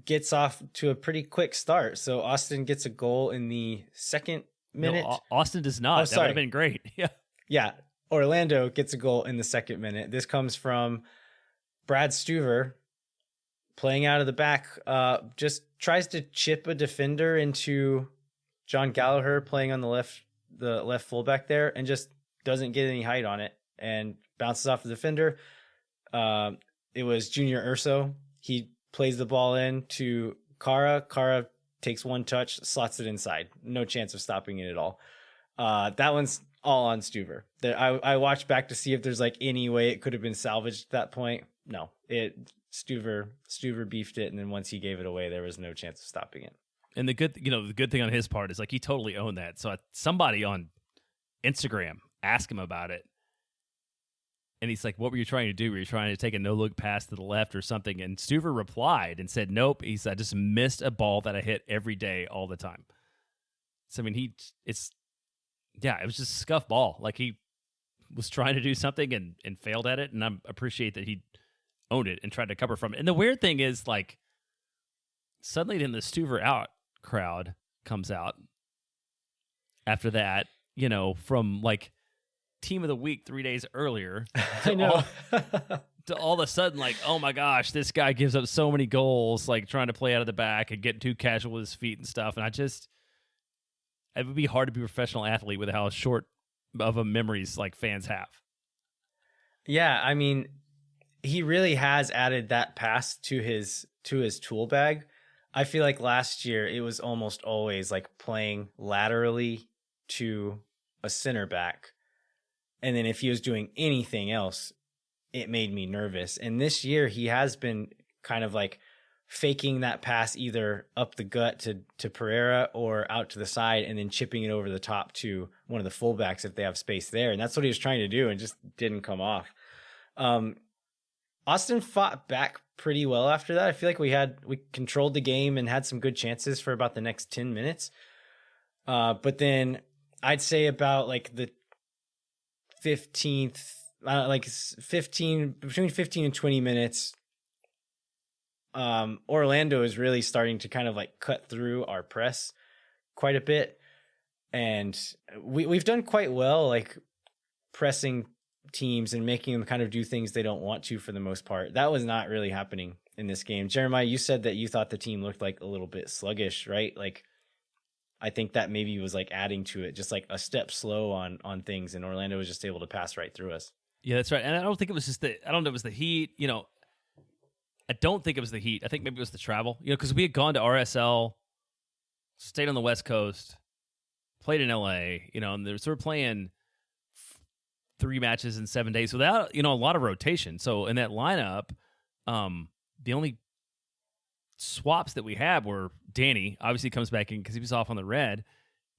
gets off to a pretty quick start. So Austin gets a goal in the second minute. No, Austin does not. That would have been great. Yeah. Yeah. Orlando gets a goal in the second minute. This comes from Brad Stuver playing out of the back. Just tries to chip a defender into John Gallagher playing on the left fullback there, and just doesn't get any height on it and bounces off the defender. It was Junior Urso. He plays the ball in to Kara. Kara takes one touch, slots it inside. No chance of stopping it at all. That one's all on Stuver. I watched back to see if there's like any way it could have been salvaged at that point. No, Stuver beefed it, and then once he gave it away, there was no chance of stopping it. And the good thing on his part is like he totally owned that. So somebody on Instagram asked him about it, and he's like, "What were you trying to do? Were you trying to take a no-look pass to the left or something?" And Stuver replied and said, "Nope." He said, "I just missed a ball that I hit every day, all the time." So I mean, it was just a scuff ball. Like he was trying to do something and failed at it, and I appreciate that he owned it and tried to cover from it. And the weird thing is, like, suddenly then the Stuver out crowd comes out after that, from like team of the week 3 days earlier I know. to all of a sudden, like, oh my gosh, this guy gives up so many goals, like trying to play out of the back and get too casual with his feet and stuff. And it would be hard to be a professional athlete with how short of a memories like fans have. Yeah, I mean, he really has added that pass to his tool bag. I feel like last year it was almost always like playing laterally to a center back. And then if he was doing anything else, it made me nervous. And this year he has been kind of like faking that pass either up the gut to Pereira or out to the side, and then chipping it over the top to one of the fullbacks if they have space there. And that's what he was trying to do and just didn't come off. Austin fought back pretty well after that. I feel like we controlled the game and had some good chances for about the next 10 minutes. But then I'd say about like the 15th, between 15 and 20 minutes, Orlando is really starting to kind of like cut through our press quite a bit. And we've done quite well, like pressing teams and making them kind of do things they don't want to for the most part. That was not really happening in this game. Jeremiah, you said that you thought the team looked like a little bit sluggish, right? Like, I think that maybe was like adding to it, just like a step slow on things, and Orlando was just able to pass right through us. Yeah, that's right. And I don't think it was just I don't know if it was the heat, I don't think it was the heat. I think maybe it was the travel, because we had gone to RSL, stayed on the West Coast, played in LA, and we're playing 3 matches in 7 days without, a lot of rotation. So in that lineup, the only swaps that we had were Danny obviously comes back in because he was off on the red,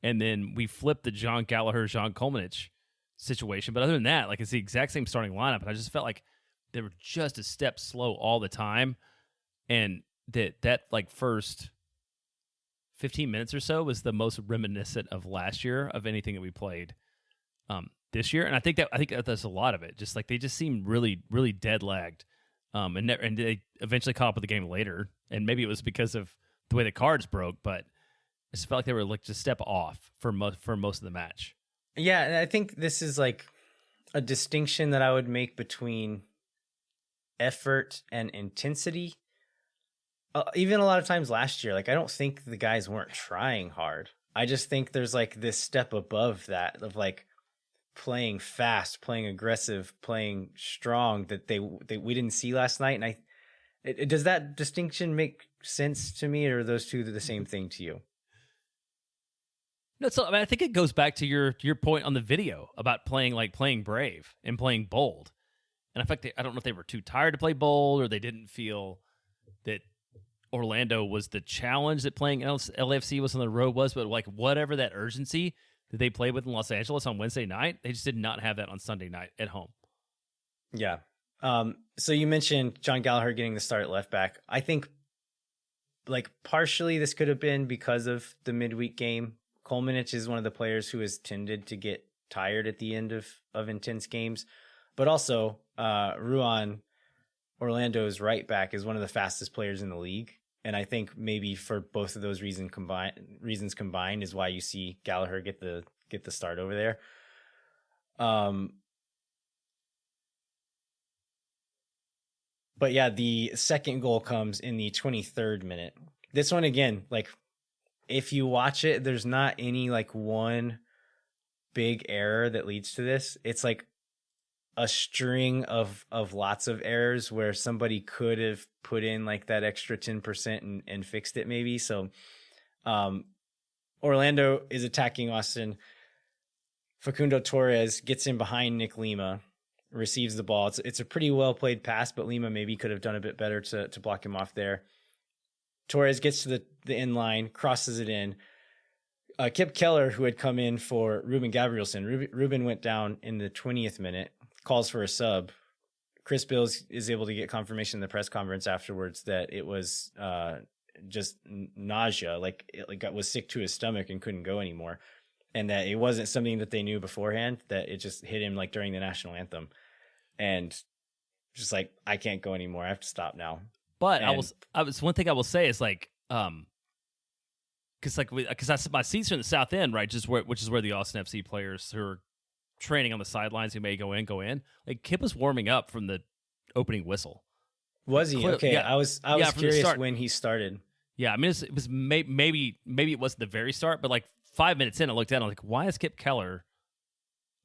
and then we flipped the John Gallagher, John Kolmanich situation. But other than that, like, it's the exact same starting lineup, and I just felt like they were just a step slow all the time, and that like first 15 minutes or so was the most reminiscent of last year of anything that we played this year. And I think that that's a lot of it. Just like they just seemed really, really dead lagged. And they eventually caught up with the game later. And maybe it was because of the way the cards broke, but I just felt like they were like just a step off for most of the match. Yeah, and I think this is like a distinction that I would make between effort and intensity. Even a lot of times last year, like, I don't think the guys weren't trying hard. I just think there's like this step above that of like playing fast, playing aggressive, playing strong that we didn't see last night. And does that distinction make sense to me, or are those two the same thing to you? No, so I think it goes back to your point on the video about playing brave and playing bold. And in fact, I don't know if they were too tired to play bold, or they didn't feel that Orlando was the challenge that playing LAFC was on the road was, but like whatever that urgency that they played with in Los Angeles on Wednesday night, they just did not have that on Sunday night at home. Yeah. So you mentioned John Gallagher getting the start at left back. I think like partially this could have been because of the midweek game. Kolmanich is one of the players who has tended to get tired at the end of intense games, but also Ruan, Orlando's right back, is one of the fastest players in the league. And I think maybe for both of those reasons combined is why you see Gallagher get the start over there. But yeah, the second goal comes in the 23rd minute. This one again, like if you watch it, there's not any like one big error that leads to this. It's like a string of lots of errors where somebody could have put in like that extra 10% and fixed it maybe. So Orlando is attacking Austin. Facundo Torres gets in behind Nick Lima, receives the ball. It's a pretty well played pass, but Lima maybe could have done a bit better to block him off there. Torres gets to the end line, crosses it in. Kip Keller, who had come in for Ruben Gabrielson, Ruben went down in the 20th minute, calls for a sub. Chris Bills is able to get confirmation in the press conference afterwards that it was just nausea, like it was sick to his stomach and couldn't go anymore. And that it wasn't something that they knew beforehand, that it just hit him like during the national anthem. And just like, I can't go anymore. I have to stop now. But one thing I will say is like, because my seats are in the south end, right? Which is where the Austin FC players who are training on the sidelines who may go in. Like Kip was warming up from the opening whistle. Was he? Okay, yeah. I was curious when he started. Yeah, I mean it was maybe it wasn't the very start, but like 5 minutes in, I looked down. I'm like, why is Kip Keller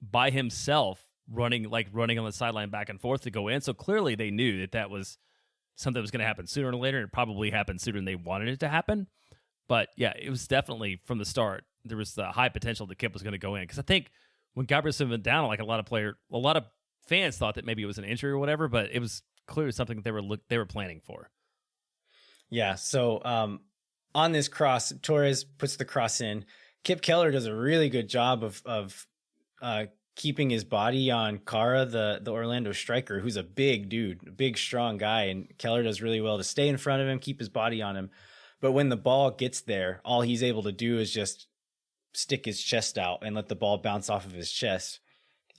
by himself running on the sideline back and forth to go in? So clearly they knew that was something that was going to happen sooner or later. It probably happened sooner than they wanted it to happen. But yeah, it was definitely from the start. There was the high potential that Kip was going to go in, because I think when Gabrielson went down, like a lot of fans thought that maybe it was an injury or whatever, but it was clearly something that they were planning for. Yeah. So on this cross, Torres puts the cross in. Kip Keller does a really good job of keeping his body on Kara, the Orlando striker, who's a big dude, a big, strong guy. And Keller does really well to stay in front of him, keep his body on him. But when the ball gets there, all he's able to do is just stick his chest out and let the ball bounce off of his chest.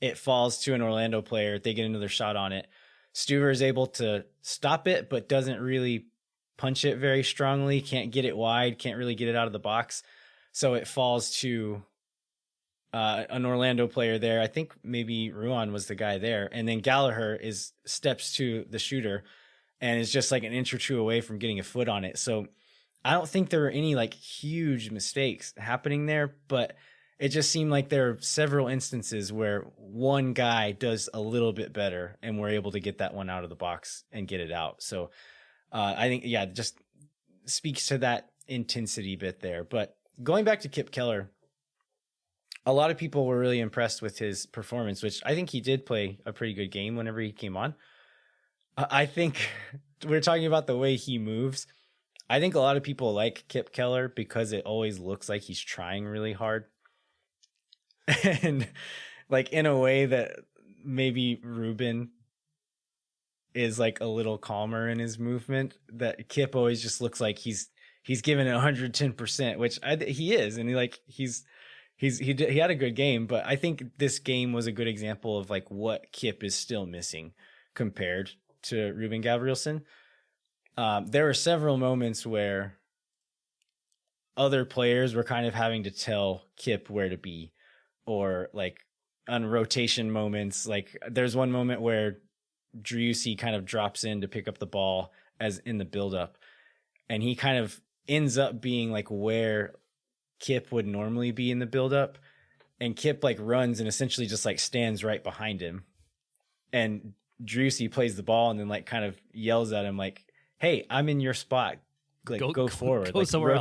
It falls to an Orlando player. They get another shot on it. Stuver is able to stop it, but doesn't really punch it very strongly. Can't get it wide. Can't really get it out of the box. So it falls to an Orlando player there. I think maybe Ruan was the guy there. And then Gallagher steps to the shooter and is just like an inch or two away from getting a foot on it. So I don't think there were any like huge mistakes happening there, but it just seemed like there are several instances where one guy does a little bit better and we're able to get that one out of the box and get it out. So I think, yeah, just speaks to that intensity bit there. But going back to Kip Keller, a lot of people were really impressed with his performance, which I think he did play a pretty good game whenever he came on. I think we're talking about the way he moves. I think a lot of people like Kip Keller because it always looks like he's trying really hard. And like in a way that maybe Ruben is like a little calmer in his movement, that Kip always just looks like he's giving it 110%, which he is. And he had a good game, but I think this game was a good example of like what Kip is still missing compared to Ruben Gabrielson. There were several moments where other players were kind of having to tell Kip where to be, or like on rotation moments. Like there's one moment where Driussi kind of drops in to pick up the ball as in the buildup, and he kind of ends up being like where Kip would normally be in the buildup, and Kip like runs and essentially just like stands right behind him, and Driussi plays the ball and then like kind of yells at him like, "Hey, I'm in your spot. Like go forward. Go like somewhere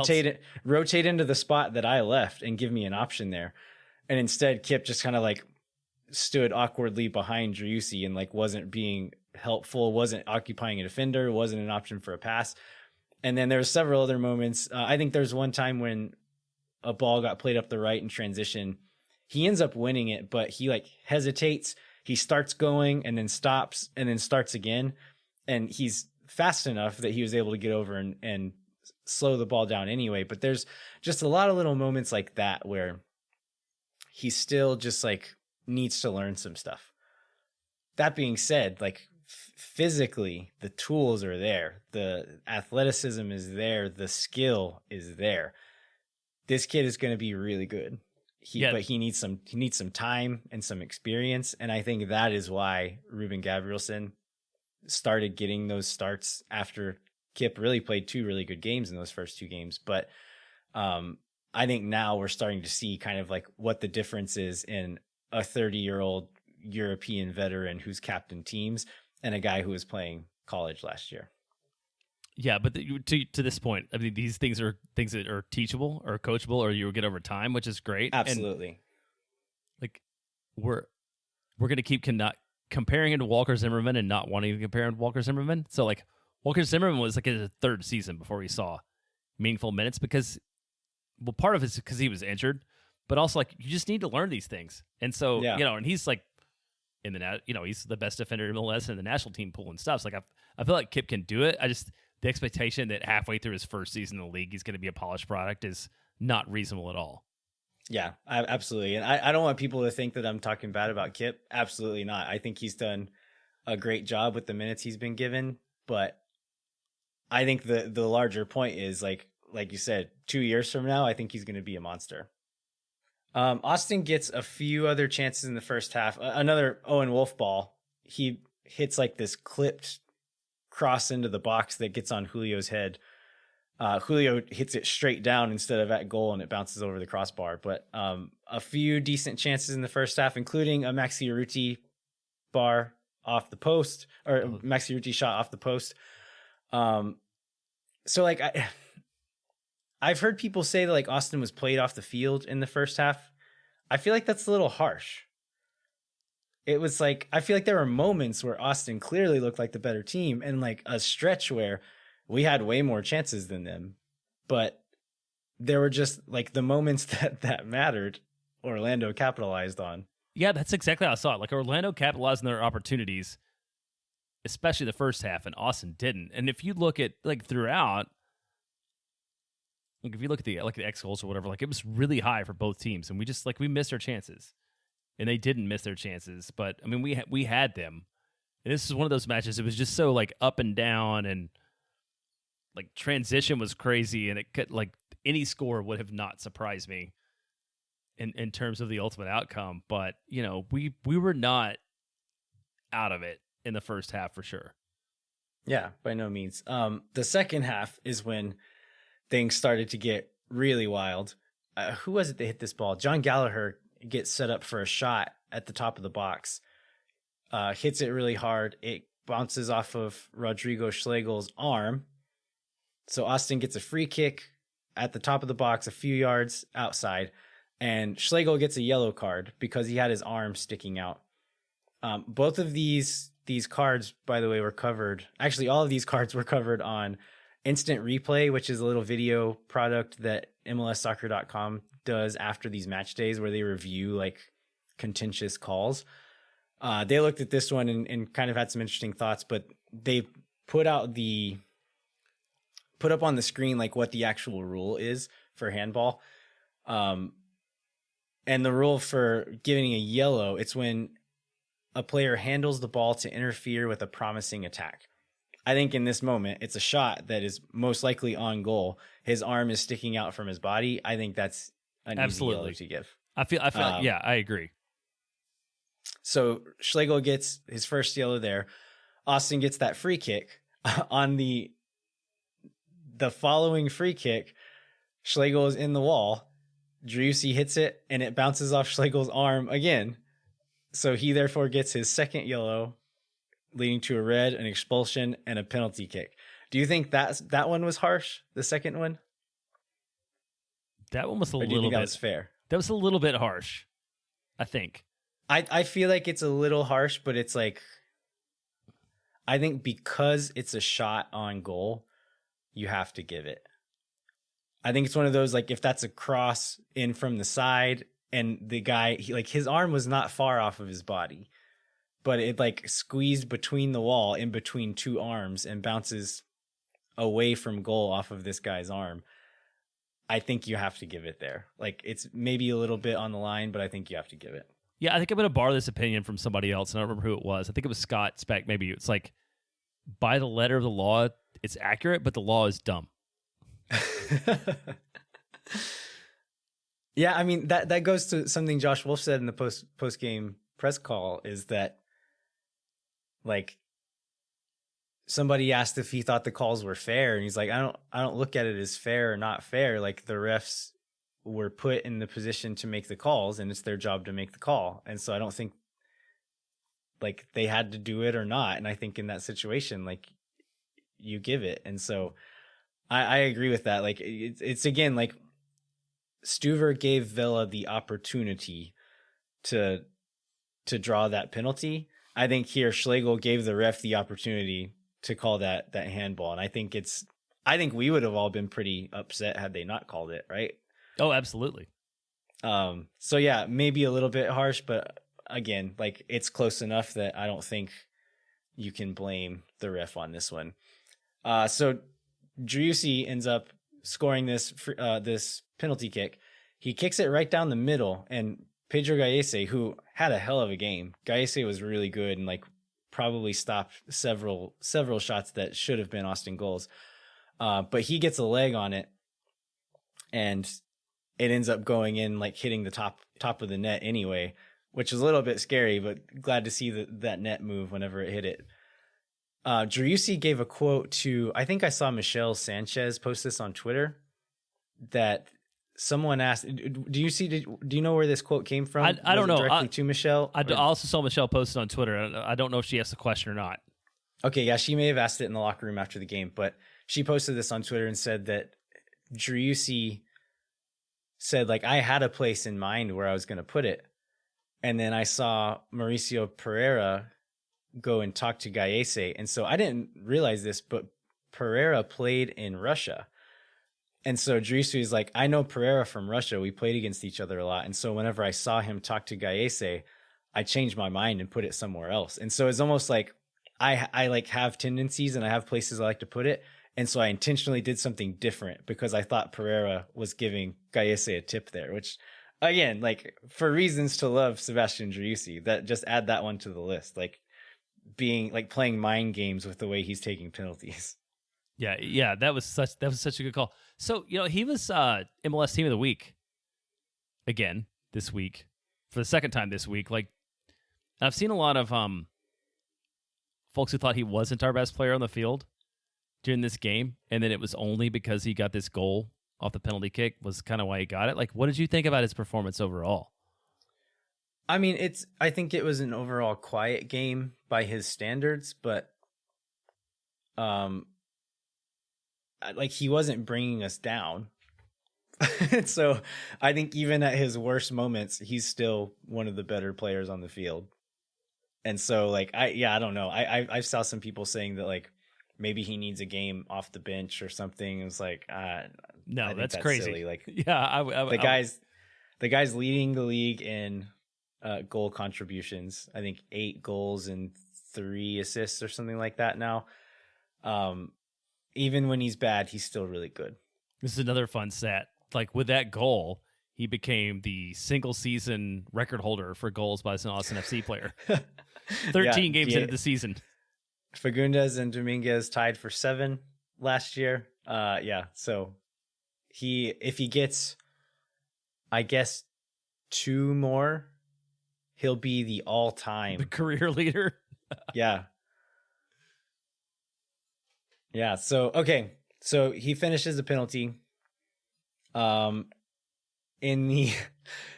rotate into the spot that I left and give me an option there." And instead Kip just kind of like stood awkwardly behind Driussi and like wasn't being helpful, wasn't occupying a defender, wasn't an option for a pass. And then there were several other moments. I think there's one time when a ball got played up the right in transition. He ends up winning it, but he like hesitates. He starts going and then stops and then starts again. And he's fast enough that he was able to get over and slow the ball down anyway. But there's just a lot of little moments like that where he still just like needs to learn some stuff. That being said, like physically, the tools are there. The athleticism is there. The skill is there. This kid is going to be really good. But he needs some time and some experience. And I think that is why Ruben Gabrielsen started getting those starts after Kip really played 2 really good games in those first 2 games. But I think now we're starting to see kind of like what the difference is in a 30-year-old European veteran who's captained teams and a guy who was playing college last year. Yeah, but to this point, I mean, these things are things that are teachable or coachable, or you'll get over time, which is great. Absolutely. And, like we're gonna keep comparing him to Walker Zimmerman and not wanting to compare him to Walker Zimmerman. So like Walker Zimmerman was like in his 3rd season before we saw meaningful minutes because, well, part of it is because he was injured, but also like you just need to learn these things. And so and he's like in the he's the best defender in MLS in the national team pool and stuff. So like I feel like Kip can do it. The expectation that halfway through his first season in the league, he's going to be a polished product is not reasonable at all. Yeah, absolutely. And I don't want people to think that I'm talking bad about Kip. Absolutely not. I think he's done a great job with the minutes he's been given. But I think the larger point is like you said, 2 years from now, I think he's going to be a monster. Austin gets a few other chances in the first half. Another Owen Wolff ball. He hits like this clipped cross into the box that gets on Julio's head. Julio hits it straight down instead of at goal, and it bounces over the crossbar. But a few decent chances in the first half, including a Maxi Urruti bar off the post, or Maxi Urruti shot off the post. So like I've heard people say that like Austin was played off the field in the first half. I feel like that's a little harsh. It was like, I feel like there were moments where Austin clearly looked like the better team and like a stretch where we had way more chances than them. But there were just like the moments that mattered, Orlando capitalized on. Yeah, that's exactly how I saw it. Like Orlando capitalized on their opportunities, especially the first half, and Austin didn't. And if you look at like throughout, like if you look at the X goals or whatever, like it was really high for both teams, and we missed our chances. And they didn't miss their chances, but I mean, we had them. And this is one of those matches. It was just so like up and down, and like transition was crazy, and it could like any score would have not surprised me in terms of the ultimate outcome. But we were not out of it in the first half for sure. Yeah, by no means. The second half is when things started to get really wild. Who was it that hit this ball? John Gallagher gets set up for a shot at the top of the box, hits it really hard. It bounces off of Rodrigo Schlegel's arm. So Austin gets a free kick at the top of the box, a few yards outside, and Schlegel gets a yellow card because he had his arm sticking out. Both of these cards, by the way, were covered. Actually, all of these cards were covered on Instant Replay, which is a little video product that MLSsoccer.com does after these match days where they review like contentious calls. They looked at this one and kind of had some interesting thoughts, but they put up on the screen like what the actual rule is for handball. And the rule for giving a yellow, it's when a player handles the ball to interfere with a promising attack. I think in this moment, it's a shot that is most likely on goal. His arm is sticking out from his body. I think that's an easy yellow to give. I feel yeah, I agree. So Schlegel gets his first yellow there. Austin gets that free kick. On the following free kick, Schlegel is in the wall. Driussi hits it, and it bounces off Schlegel's arm again. So he therefore gets his second yellow, leading to a red, an expulsion, and a penalty kick. Do you think that one was harsh, the second one? That one was a little bit. That was fair? That was a little bit harsh, I think. I feel like it's a little harsh, but it's like, I think because it's a shot on goal, you have to give it. I think it's one of those, like, if that's a cross in from the side and the guy, his arm was not far off of his body, but it like squeezed between the wall in between two arms and bounces away from goal off of this guy's arm. I think you have to give it there. Like, it's maybe a little bit on the line, but I think you have to give it. Yeah, I think I'm going to borrow this opinion from somebody else, and I don't remember who it was. I think it was Scott Speck, maybe. It's like, by the letter of the law, it's accurate, but the law is dumb. Yeah, I mean, that goes to something Josh Wolff said in the post game press call, is that, like, somebody asked if he thought the calls were fair, and he's like, I don't look at it as fair or not fair. Like, the refs were put in the position to make the calls, and it's their job to make the call. And so I don't think, like, they had to do it or not. And I think in that situation, like, you give it. And so I agree with that. Like, it's again, like, Stuver gave Villa the opportunity to draw that penalty. I think here Schlegel gave the ref the opportunity to call that handball. And I think we would have all been pretty upset had they not called it, right? Oh, absolutely. So yeah, maybe a little bit harsh, but again, like, it's close enough that I don't think you can blame the ref on this one. So Driussi ends up scoring this penalty kick. He kicks it right down the middle, and Pedro Gallese, who had a hell of a game. Gallese was really good and, like, probably stopped several shots that should have been Austin goals. But he gets a leg on it, and it ends up going in, like, hitting the top of the net anyway, which is a little bit scary, but glad to see that net move whenever it hit it. Driussi gave a quote to, I think I saw Michelle Sanchez post this on Twitter, that someone asked, do you know where this quote came from? I don't know. Directly to Michelle? I also saw Michelle post it on Twitter. I don't know if she asked the question or not. Okay, yeah, she may have asked it in the locker room after the game, but she posted this on Twitter and said that Driussi said, like, I had a place in mind where I was going to put it. And then I saw Mauricio Pereira go and talk to Gallese. And so I didn't realize this, but Pereira played in Russia. And so Driussi is like, I know Pereira from Russia. We played against each other a lot. And so whenever I saw him talk to Gallese, I changed my mind and put it somewhere else. And so it's almost like I like have tendencies and I have places I like to put it. And so I intentionally did something different because I thought Pereira was giving Gallese a tip there, which, again, like, for reasons to love Sebastian Driussi, that just add that one to the list. Like, being, like, playing mind games with the way he's taking penalties. Yeah, that was such a good call. So, he was MLS Team of the Week again this week, for the second time this week. Like, I've seen a lot of folks who thought he wasn't our best player on the field during this game, and then it was only because he got this goal off the penalty kick was kind of why he got it. Like, what did you think about his performance overall? I mean, I think it was an overall quiet game by his standards, but like, he wasn't bringing us down. So I think even at his worst moments, he's still one of the better players on the field. And so, like, I don't know. I saw some people saying that, like, maybe he needs a game off the bench or something. It was like, no, that's crazy. Silly. Like, yeah, the guy's leading the league in goal contributions. I think 8 goals and 3 assists or something like that now. Even when he's bad, he's still really good. This is another fun stat. Like, with that goal, he became the single season record holder for goals by an Austin FC player. 13 games into the season. Fagundes and Dominguez tied for 7 last year. So if he gets, I guess, 2 more, he'll be the all-time career leader. Yeah. So okay, so he finishes the penalty. In the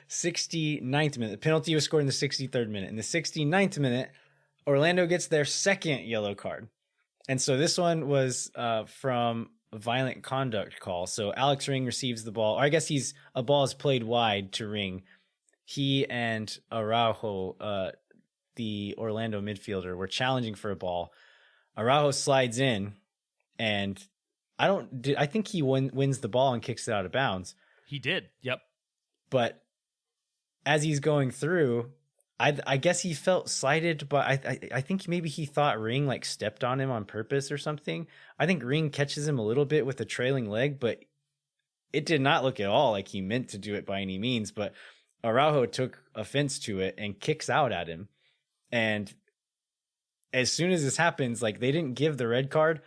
69th minute, the penalty was scored in the 63rd minute. In the 69th minute, Orlando gets their second yellow card. And so this one was from a violent conduct call. So Alex Ring receives the ball, or I guess a ball is played wide to Ring. He and Araujo, the Orlando midfielder, were challenging for a ball. Araujo slides in, and I think he wins the ball and kicks it out of bounds. He did. Yep. But as he's going through, I guess he felt slighted, but I think maybe he thought Ring, like, stepped on him on purpose or something. I think Ring catches him a little bit with a trailing leg, but it did not look at all like he meant to do it by any means. But Araujo took offense to it and kicks out at him. And as soon as this happens, like they didn't give the red card,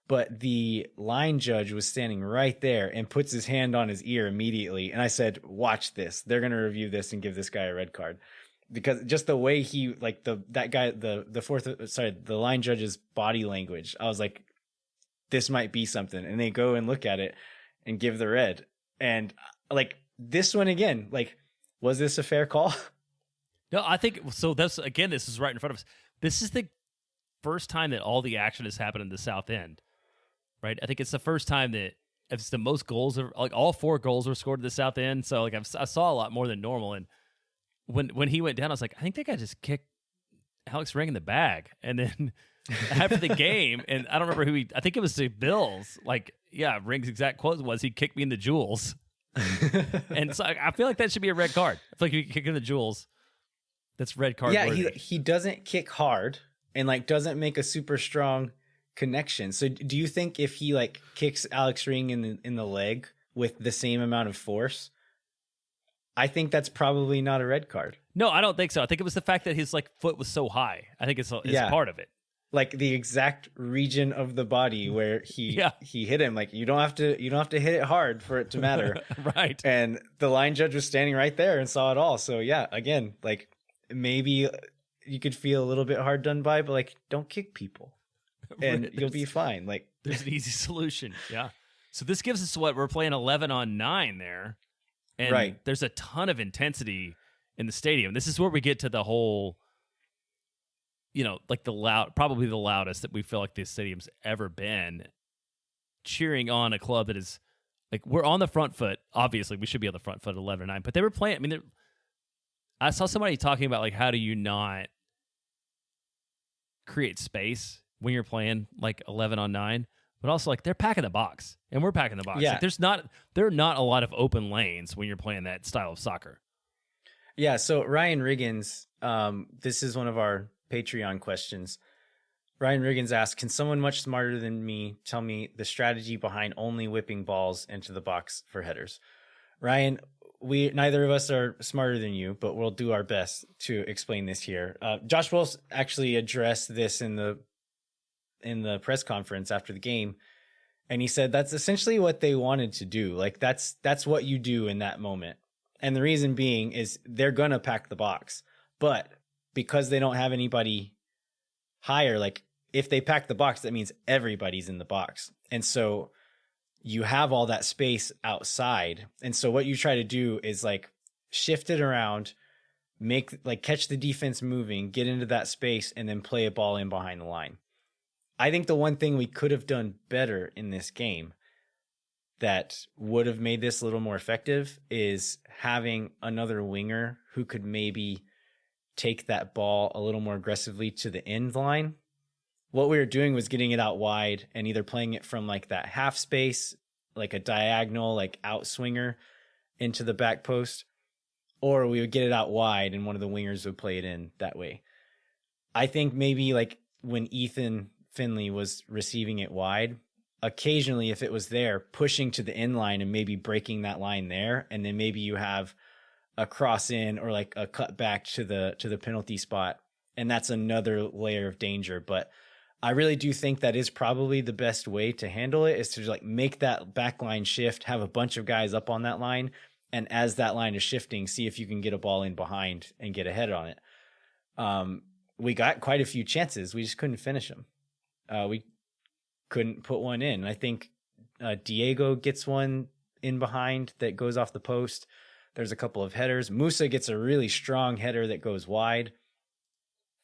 but the line judge was standing right there and puts his hand on his ear immediately. And I said, watch this. They're going to review this and give this guy a red card. Because just the way he, like the line judge's body language, I was like, this might be something. And they go and look at it and give the red. And like this one again, like, was this a fair call? No, I think so. This is right in front of us. This is the first time that all the action has happened in the South End, right? I think it's the first time that it's the most goals, like all 4 goals were scored at the South End. So like I saw a lot more than normal. And when he went down, I was like, I think that guy just kicked Alex Ring in the bag. And then after the game, and I don't remember who I think it was the Bills. Like, yeah, Ring's exact quote was, he kicked me in the jewels. And so I feel like that should be a red card. I feel like you kick in the jewels, that's red card. Yeah, he doesn't kick hard and like doesn't make a super strong connection. So do you think if he like kicks Alex Ring in the leg with the same amount of force, I think that's probably not a red card? No, I don't think so. I think it was the fact that his like foot was so high. I think it's part of it. Like the exact region of the body where he hit him. Like you don't have to hit it hard for it to matter. Right. And the line judge was standing right there and saw it all. So yeah, again, like maybe you could feel a little bit hard done by, but like don't kick people and you'll be fine. Like there's an easy solution. Yeah. So this gives us what we're playing 11-on-9 there. And there's a ton of intensity in the stadium. This is where we get to the whole, like probably the loudest that we feel like this stadium's ever been, cheering on a club that is like, we're on the front foot. Obviously, we should be on the front foot at 11-9, but they were playing. I mean, I saw somebody talking about like, how do you not create space when you're playing like 11-on-9? But also, like, they're packing the box, and we're packing the box. Yeah. Like, there are not a lot of open lanes when you're playing that style of soccer. Yeah, so Ryan Riggins, this is one of our Patreon questions. Ryan Riggins asked, can someone much smarter than me tell me the strategy behind only whipping balls into the box for headers? Ryan, neither of us are smarter than you, but we'll do our best to explain this here. Josh Wolff actually addressed this in the press conference after the game, and he said that's essentially what they wanted to do. Like that's what you do in that moment. And the reason being is they're gonna pack the box, but because they don't have anybody higher, like if they pack the box, that means everybody's in the box. And so you have all that space outside. And so what you try to do is like shift it around, catch the defense moving, get into that space, and then play a ball in behind the line. I think the one thing we could have done better in this game that would have made this a little more effective is having another winger who could maybe take that ball a little more aggressively to the end line. What we were doing was getting it out wide and either playing it from like that half space, like a diagonal, like out swinger into the back post, or we would get it out wide and one of the wingers would play it in that way. I think maybe like when Ethan Finley was receiving it wide, occasionally if it was there, pushing to the end line and maybe breaking that line there, and then maybe you have a cross in or like a cut back to the penalty spot, and that's another layer of danger. But I really do think that is probably the best way to handle it, is to like make that back line shift, have a bunch of guys up on that line, and as that line is shifting, see if you can get a ball in behind and get ahead on it. We got quite a few chances, we just couldn't finish them. We couldn't put one in. I think Diego gets one in behind that goes off the post. There's a couple of headers. Musa gets a really strong header that goes wide.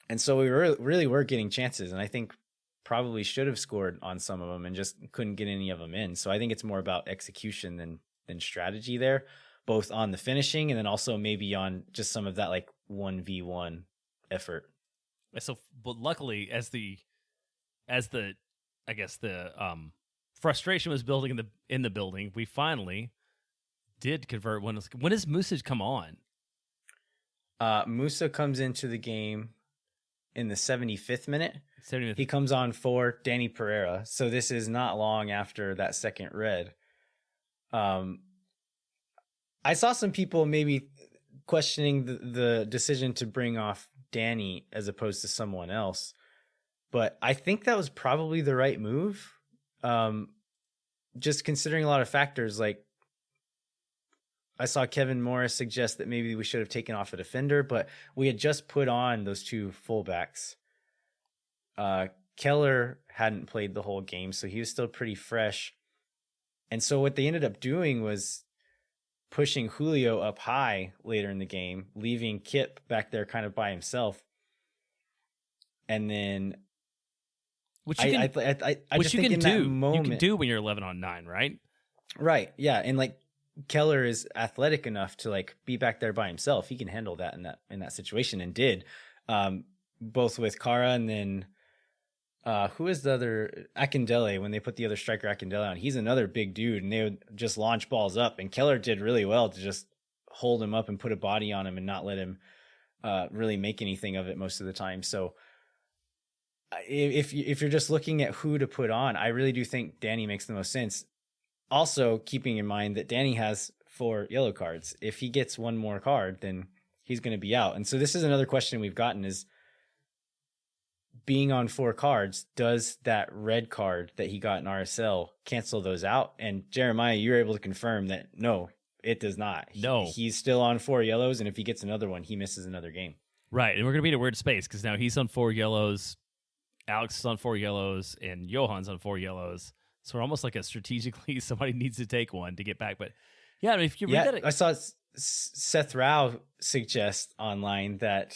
And so we really were getting chances, and I think probably should have scored on some of them and just couldn't get any of them in. So I think it's more about execution than strategy there, both on the finishing and then also maybe on just some of that like 1v1 effort. So, but luckily, as the I guess the frustration was building in the building, we finally did convert. When does Musa come on? Musa comes into the game in the 75th minute. 75th. He comes on for Danny Pereira. So this is not long after that second red. I saw some people maybe questioning the decision to bring off Danny as opposed to someone else. But I think that was probably the right move. Just considering a lot of factors, like I saw Kevin Morris suggest that maybe we should have taken off a defender, but we had just put on those two fullbacks. Keller hadn't played the whole game, so he was still pretty fresh. And so what they ended up doing was pushing Julio up high later in the game, leaving Kip back there kind of by himself. And then which you can, which you can do. You can do when you're 11-on-9, right? Right. Yeah. And like Keller is athletic enough to like be back there by himself. He can handle that in that situation, and did, both with Kara and then who is the other, Akindele, when they put the other striker Akindele on. He's another big dude, and they would just launch balls up, and Keller did really well to just hold him up and put a body on him and not let him really make anything of it most of the time. So if you're just looking at who to put on, I really do think Danny makes the most sense. Also, keeping in mind that Danny has 4 yellow cards. If he gets one more card, then he's going to be out. And so this is another question we've gotten is, being on 4 cards, does that red card that he got in RSL cancel those out? And Jeremiah, you're able to confirm that no, it does not. No. He's still on 4 yellows, and if he gets another one, he misses another game. Right, and we're going to be in a weird space because now he's on 4 yellows, Alex is on 4 yellows, and Johan's on 4 yellows. So we're almost like a strategically somebody needs to take one to get back. But yeah, I mean, if you read that, I saw Seth Rao suggest online that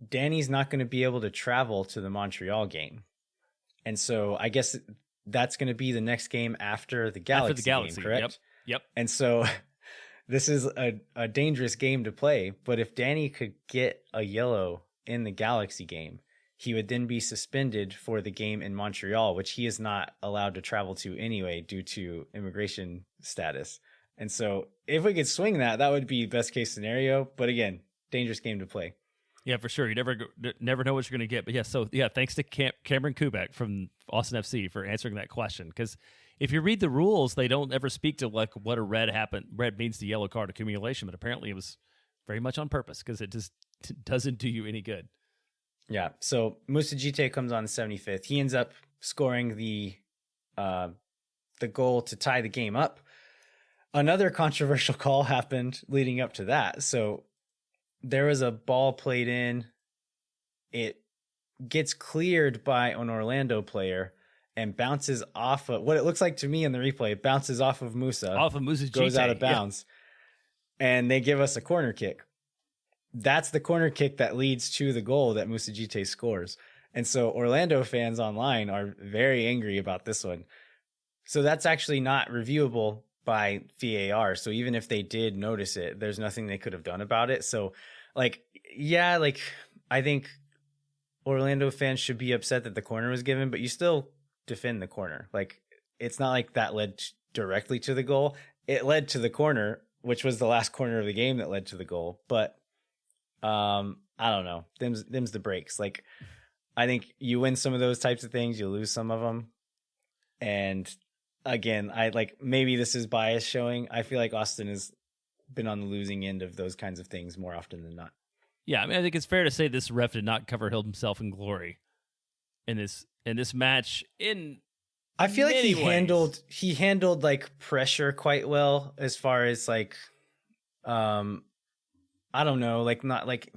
Danny's not going to be able to travel to the Montreal game. And so I guess that's going to be the next game after the Galaxy, game, correct? Yep. And so this is a dangerous game to play. But if Danny could get a yellow in the Galaxy game, he would then be suspended for the game in Montreal, which he is not allowed to travel to anyway due to immigration status. And so if we could swing that, that would be best case scenario. But again, dangerous game to play. Yeah, for sure. You never know what you're going to get. But yeah, thanks to Cameron Kubek from Austin FC for answering that question. Because if you read the rules, they don't ever speak to like what a red means to yellow card accumulation. But apparently it was very much on purpose because it just doesn't do you any good. Yeah. So Moussa Djite comes on the 75th. He ends up scoring the goal to tie the game up. Another controversial call happened leading up to that. So there was a ball played in. It gets cleared by an Orlando player and bounces off of what it looks like to me in the replay. It bounces off of Moussa. Off of Moussa Djite. Goes out of bounds. Yeah. And they give us a corner kick. That's the corner kick that leads to the goal that Moussa Djite scores. And so Orlando fans online are very angry about this one. So that's actually not reviewable by VAR. So even if they did notice it, there's nothing they could have done about it. So I think Orlando fans should be upset that the corner was given, but you still defend the corner. Like, it's not like that led directly to the goal. It led to the corner, which was the last corner of the game that led to the goal. But I don't know. Them's the breaks. Like, I think you win some of those types of things, you lose some of them. And again, maybe this is bias showing. I feel like Austin has been on the losing end of those kinds of things more often than not. Yeah, I mean, I think it's fair to say this ref did not cover himself in glory in this match. I feel like he ways. handled like pressure quite well, as far as like, I don't know, like not like,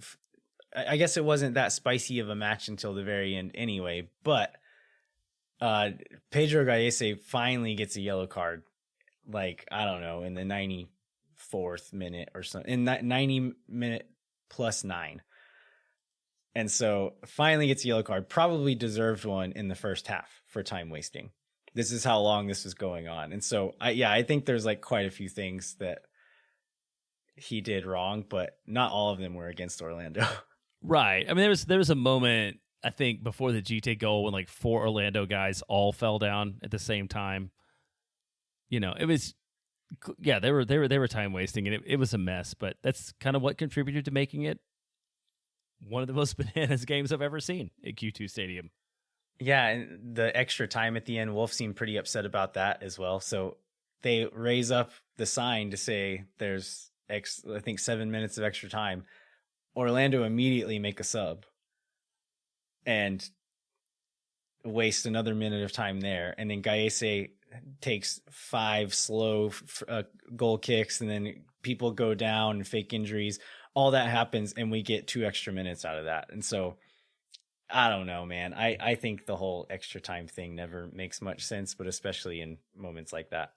I guess it wasn't that spicy of a match until the very end anyway, but Pedro Gallese finally gets a yellow card, like, I don't know, in the 94th minute or something, in that 90-minute plus 9. And so finally gets a yellow card, probably deserved one in the first half for time wasting. This is how long this was going on. And so I think there's like quite a few things that he did wrong, but not all of them were against Orlando. Right. I mean, there was a moment, I think, before the GT goal when like 4 Orlando guys all fell down at the same time. You know, it was, yeah, they were time wasting, and it was a mess. But that's kind of what contributed to making it one of the most bananas games I've ever seen at Q2 Stadium. Yeah, and the extra time at the end, Wolff seemed pretty upset about that as well. So they raise up the sign to say there's I think 7 minutes of extra time, Orlando immediately make a sub and waste another minute of time there. And then Gaese takes 5 slow goal kicks, and then people go down and fake injuries. All that happens, and we get 2 extra minutes out of that. And so I don't know, man. I think the whole extra time thing never makes much sense, but especially in moments like that.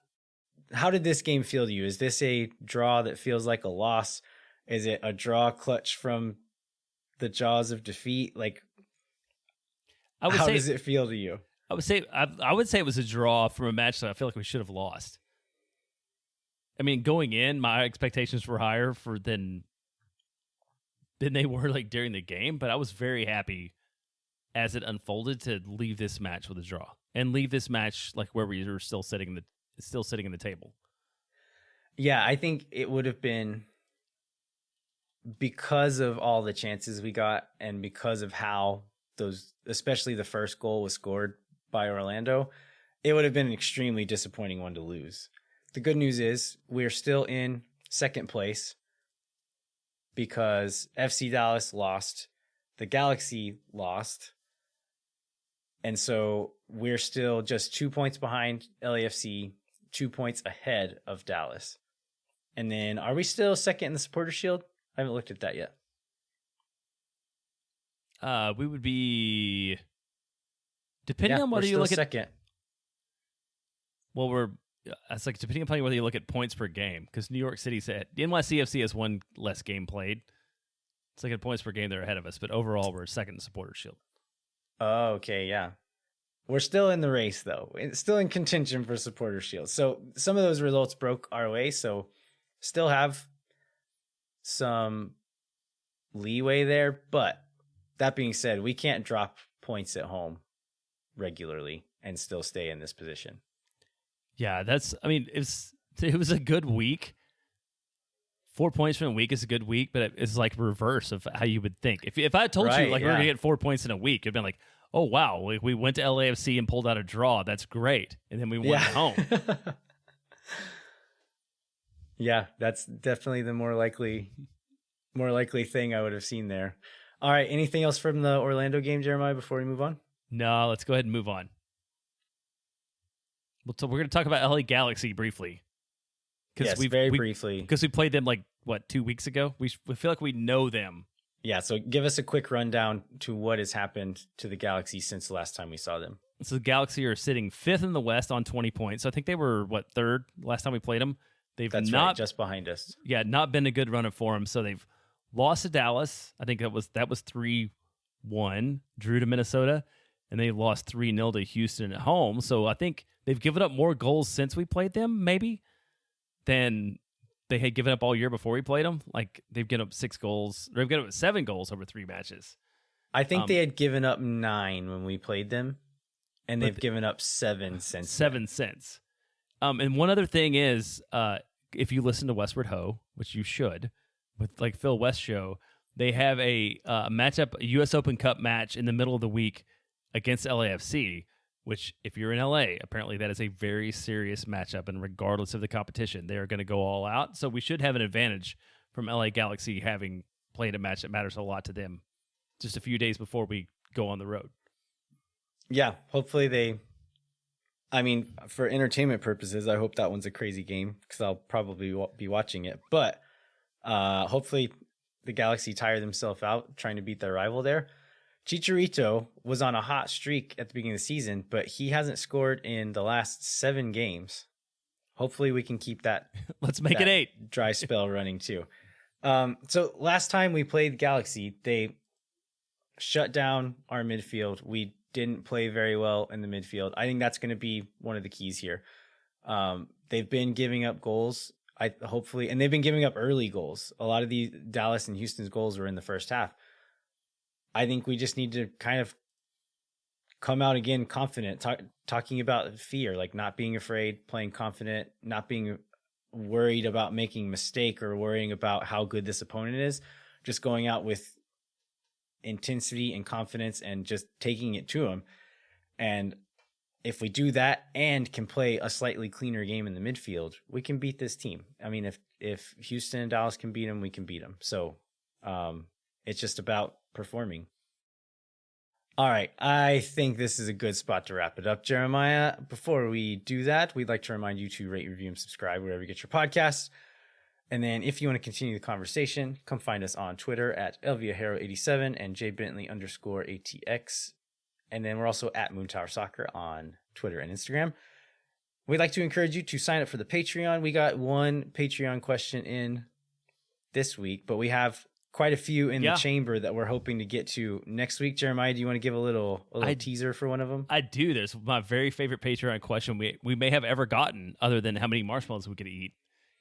How did this game feel to you? Is this a draw that feels like a loss? Is it a draw clutch from the jaws of defeat? Like, how does it feel to you? I would say it was a draw from a match that I feel like we should have lost. I mean, going in, my expectations were higher than they were like during the game, but I was very happy as it unfolded to leave this match with a draw and leave this match like where we were still sitting in the table. Yeah, I think it would have been, because of all the chances we got and because of how those, especially the first goal was scored by Orlando, it would have been an extremely disappointing one to lose. The good news is we're still in second place because FC Dallas lost, the Galaxy lost, and so we're still just 2 points behind LAFC, 2 points ahead of Dallas. And then are we still second in the Supporter Shield? I haven't looked at that yet. We would be, depending on whether you look at second. Well, it's like depending upon whether you look at points per game, because New York City said NYCFC has 1 less game played. It's like at points per game they're ahead of us, but overall we're second in Supporter Shield. Oh, okay, yeah. We're still in the race, though. It's still in contention for Supporter Shield. So some of those results broke our way, so still have some leeway there. But that being said, we can't drop points at home regularly and still stay in this position. Yeah, it was a good week. 4 points from a week is a good week, but it's like reverse of how you would think. If I had told you like we're gonna get 4 points in a week, it'd been like, oh wow, we went to LAFC and pulled out a draw. That's great, and then we won at home. Yeah, that's definitely the more likely thing I would have seen there. All right, anything else from the Orlando game, Jeremiah, before we move on? No, let's go ahead and move on. We're going to talk about LA Galaxy briefly. Yes, very briefly. Because we played them 2 weeks ago? We feel like we know them. Yeah, so give us a quick rundown to what has happened to the Galaxy since the last time we saw them. So the Galaxy are sitting 5th in the West on 20 points. So I think they were, 3rd last time we played them? That's right, just behind us. Yeah, not been a good run for them. So they've lost to Dallas. I think that was 3-1, drew to Minnesota, and they lost 3-0 to Houston at home. So I think they've given up more goals since we played them, maybe, than they had given up all year before we played them. Like, they've given up 6 goals. They've given up 7 goals over 3 matches. I think they had given up 9 when we played them, and they've given up 7 since. 7 since. And one other thing is, if you listen to Westward Ho, which you should, with Phil West show, they have a matchup, a U.S. Open Cup match in the middle of the week against LAFC, which, if you're in LA, apparently that is a very serious matchup, and regardless of the competition, they are going to go all out. So we should have an advantage from LA Galaxy having played a match that matters a lot to them just a few days before we go on the road. Yeah, hopefully for entertainment purposes, I hope that one's a crazy game because I'll probably be watching it. But hopefully the Galaxy tire themselves out trying to beat their rival there. Chicharito was on a hot streak at the beginning of the season, but he hasn't scored in the last 7 games. Hopefully we can keep that. Let's make it 8. Dry spell running too. So last time we played Galaxy, they shut down our midfield. We didn't play very well in the midfield. I think that's going to be one of the keys here. They've been giving up goals, and they've been giving up early goals. A lot of the Dallas and Houston's goals were in the first half. I think we just need to kind of come out again confident, talking about fear, like not being afraid, playing confident, not being worried about making a mistake or worrying about how good this opponent is, just going out with intensity and confidence and just taking it to them. And if we do that and can play a slightly cleaner game in the midfield, we can beat this team. I mean, if Houston and Dallas can beat them, we can beat them. So it's just about performing. All right, I think this is a good spot to wrap it up, Jeremiah. Before we do that, we'd like to remind you to rate, review, and subscribe wherever you get your podcasts. And then if you want to continue the conversation, come find us on Twitter at elviajero87 and jbentley_ATX. And then we're also at Moon Tower Soccer on Twitter and Instagram. We'd like to encourage you to sign up for the Patreon. We got one Patreon question in this week, but we have quite a few in the chamber that we're hoping to get to next week. Jeremiah, do you want to give a little teaser for one of them? I do. There's my very favorite Patreon question we may have ever gotten, other than how many marshmallows we could eat,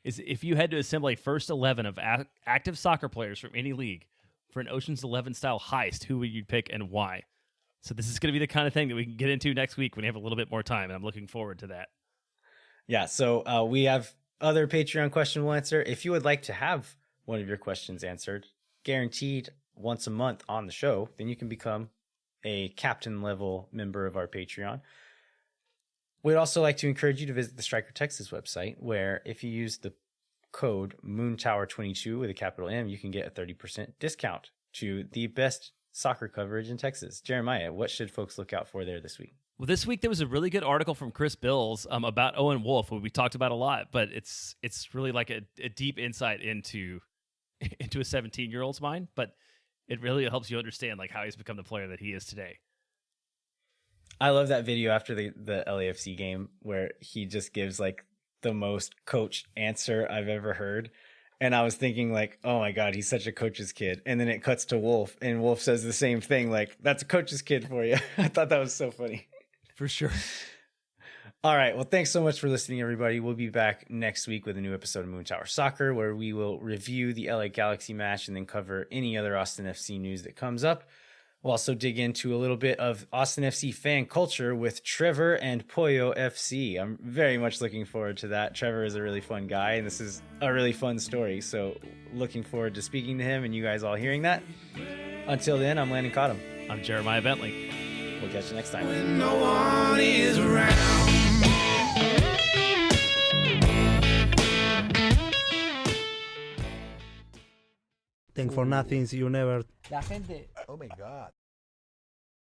is if you had to assemble a first 11 of active soccer players from any league for an Ocean's 11 style heist, who would you pick and why? So this is going to be the kind of thing that we can get into next week when we have a little bit more time, and I'm looking forward to that. Yeah, so we have other Patreon question we'll answer. If you would like to have one of your questions answered, guaranteed once a month on the show, then you can become a captain level member of our Patreon. We'd also like to encourage you to visit the Striker Texas website, where if you use the code MoonTower22 with a capital M, you can get a 30% discount to the best soccer coverage in Texas. Jeremiah, what should folks look out for there this week? Well, this week there was a really good article from Chris Bills about Owen Wolff, who we talked about a lot, but it's really like a deep insight into a 17-year-old's mind, but it really helps you understand like how he's become the player that he is today. I love that video after the LAFC game where he just gives like the most coach answer I've ever heard. And I was thinking like, oh my God, he's such a coach's kid. And then it cuts to Wolff, and Wolff says the same thing. Like, that's a coach's kid for you. I thought that was so funny. For sure. All right. Well, thanks so much for listening, everybody. We'll be back next week with a new episode of Moon Tower Soccer, where we will review the LA Galaxy match and then cover any other Austin FC news that comes up. We'll also dig into a little bit of Austin FC fan culture with Trevor and Pollo FC. I'm very much looking forward to that. Trevor is a really fun guy, and this is a really fun story. So looking forward to speaking to him and you guys all hearing that. Until then, I'm Landon Cottam. I'm Jeremiah Bentley. We'll catch you next time. When no one is around. Thank for nothing, you never. La gente Oh my God.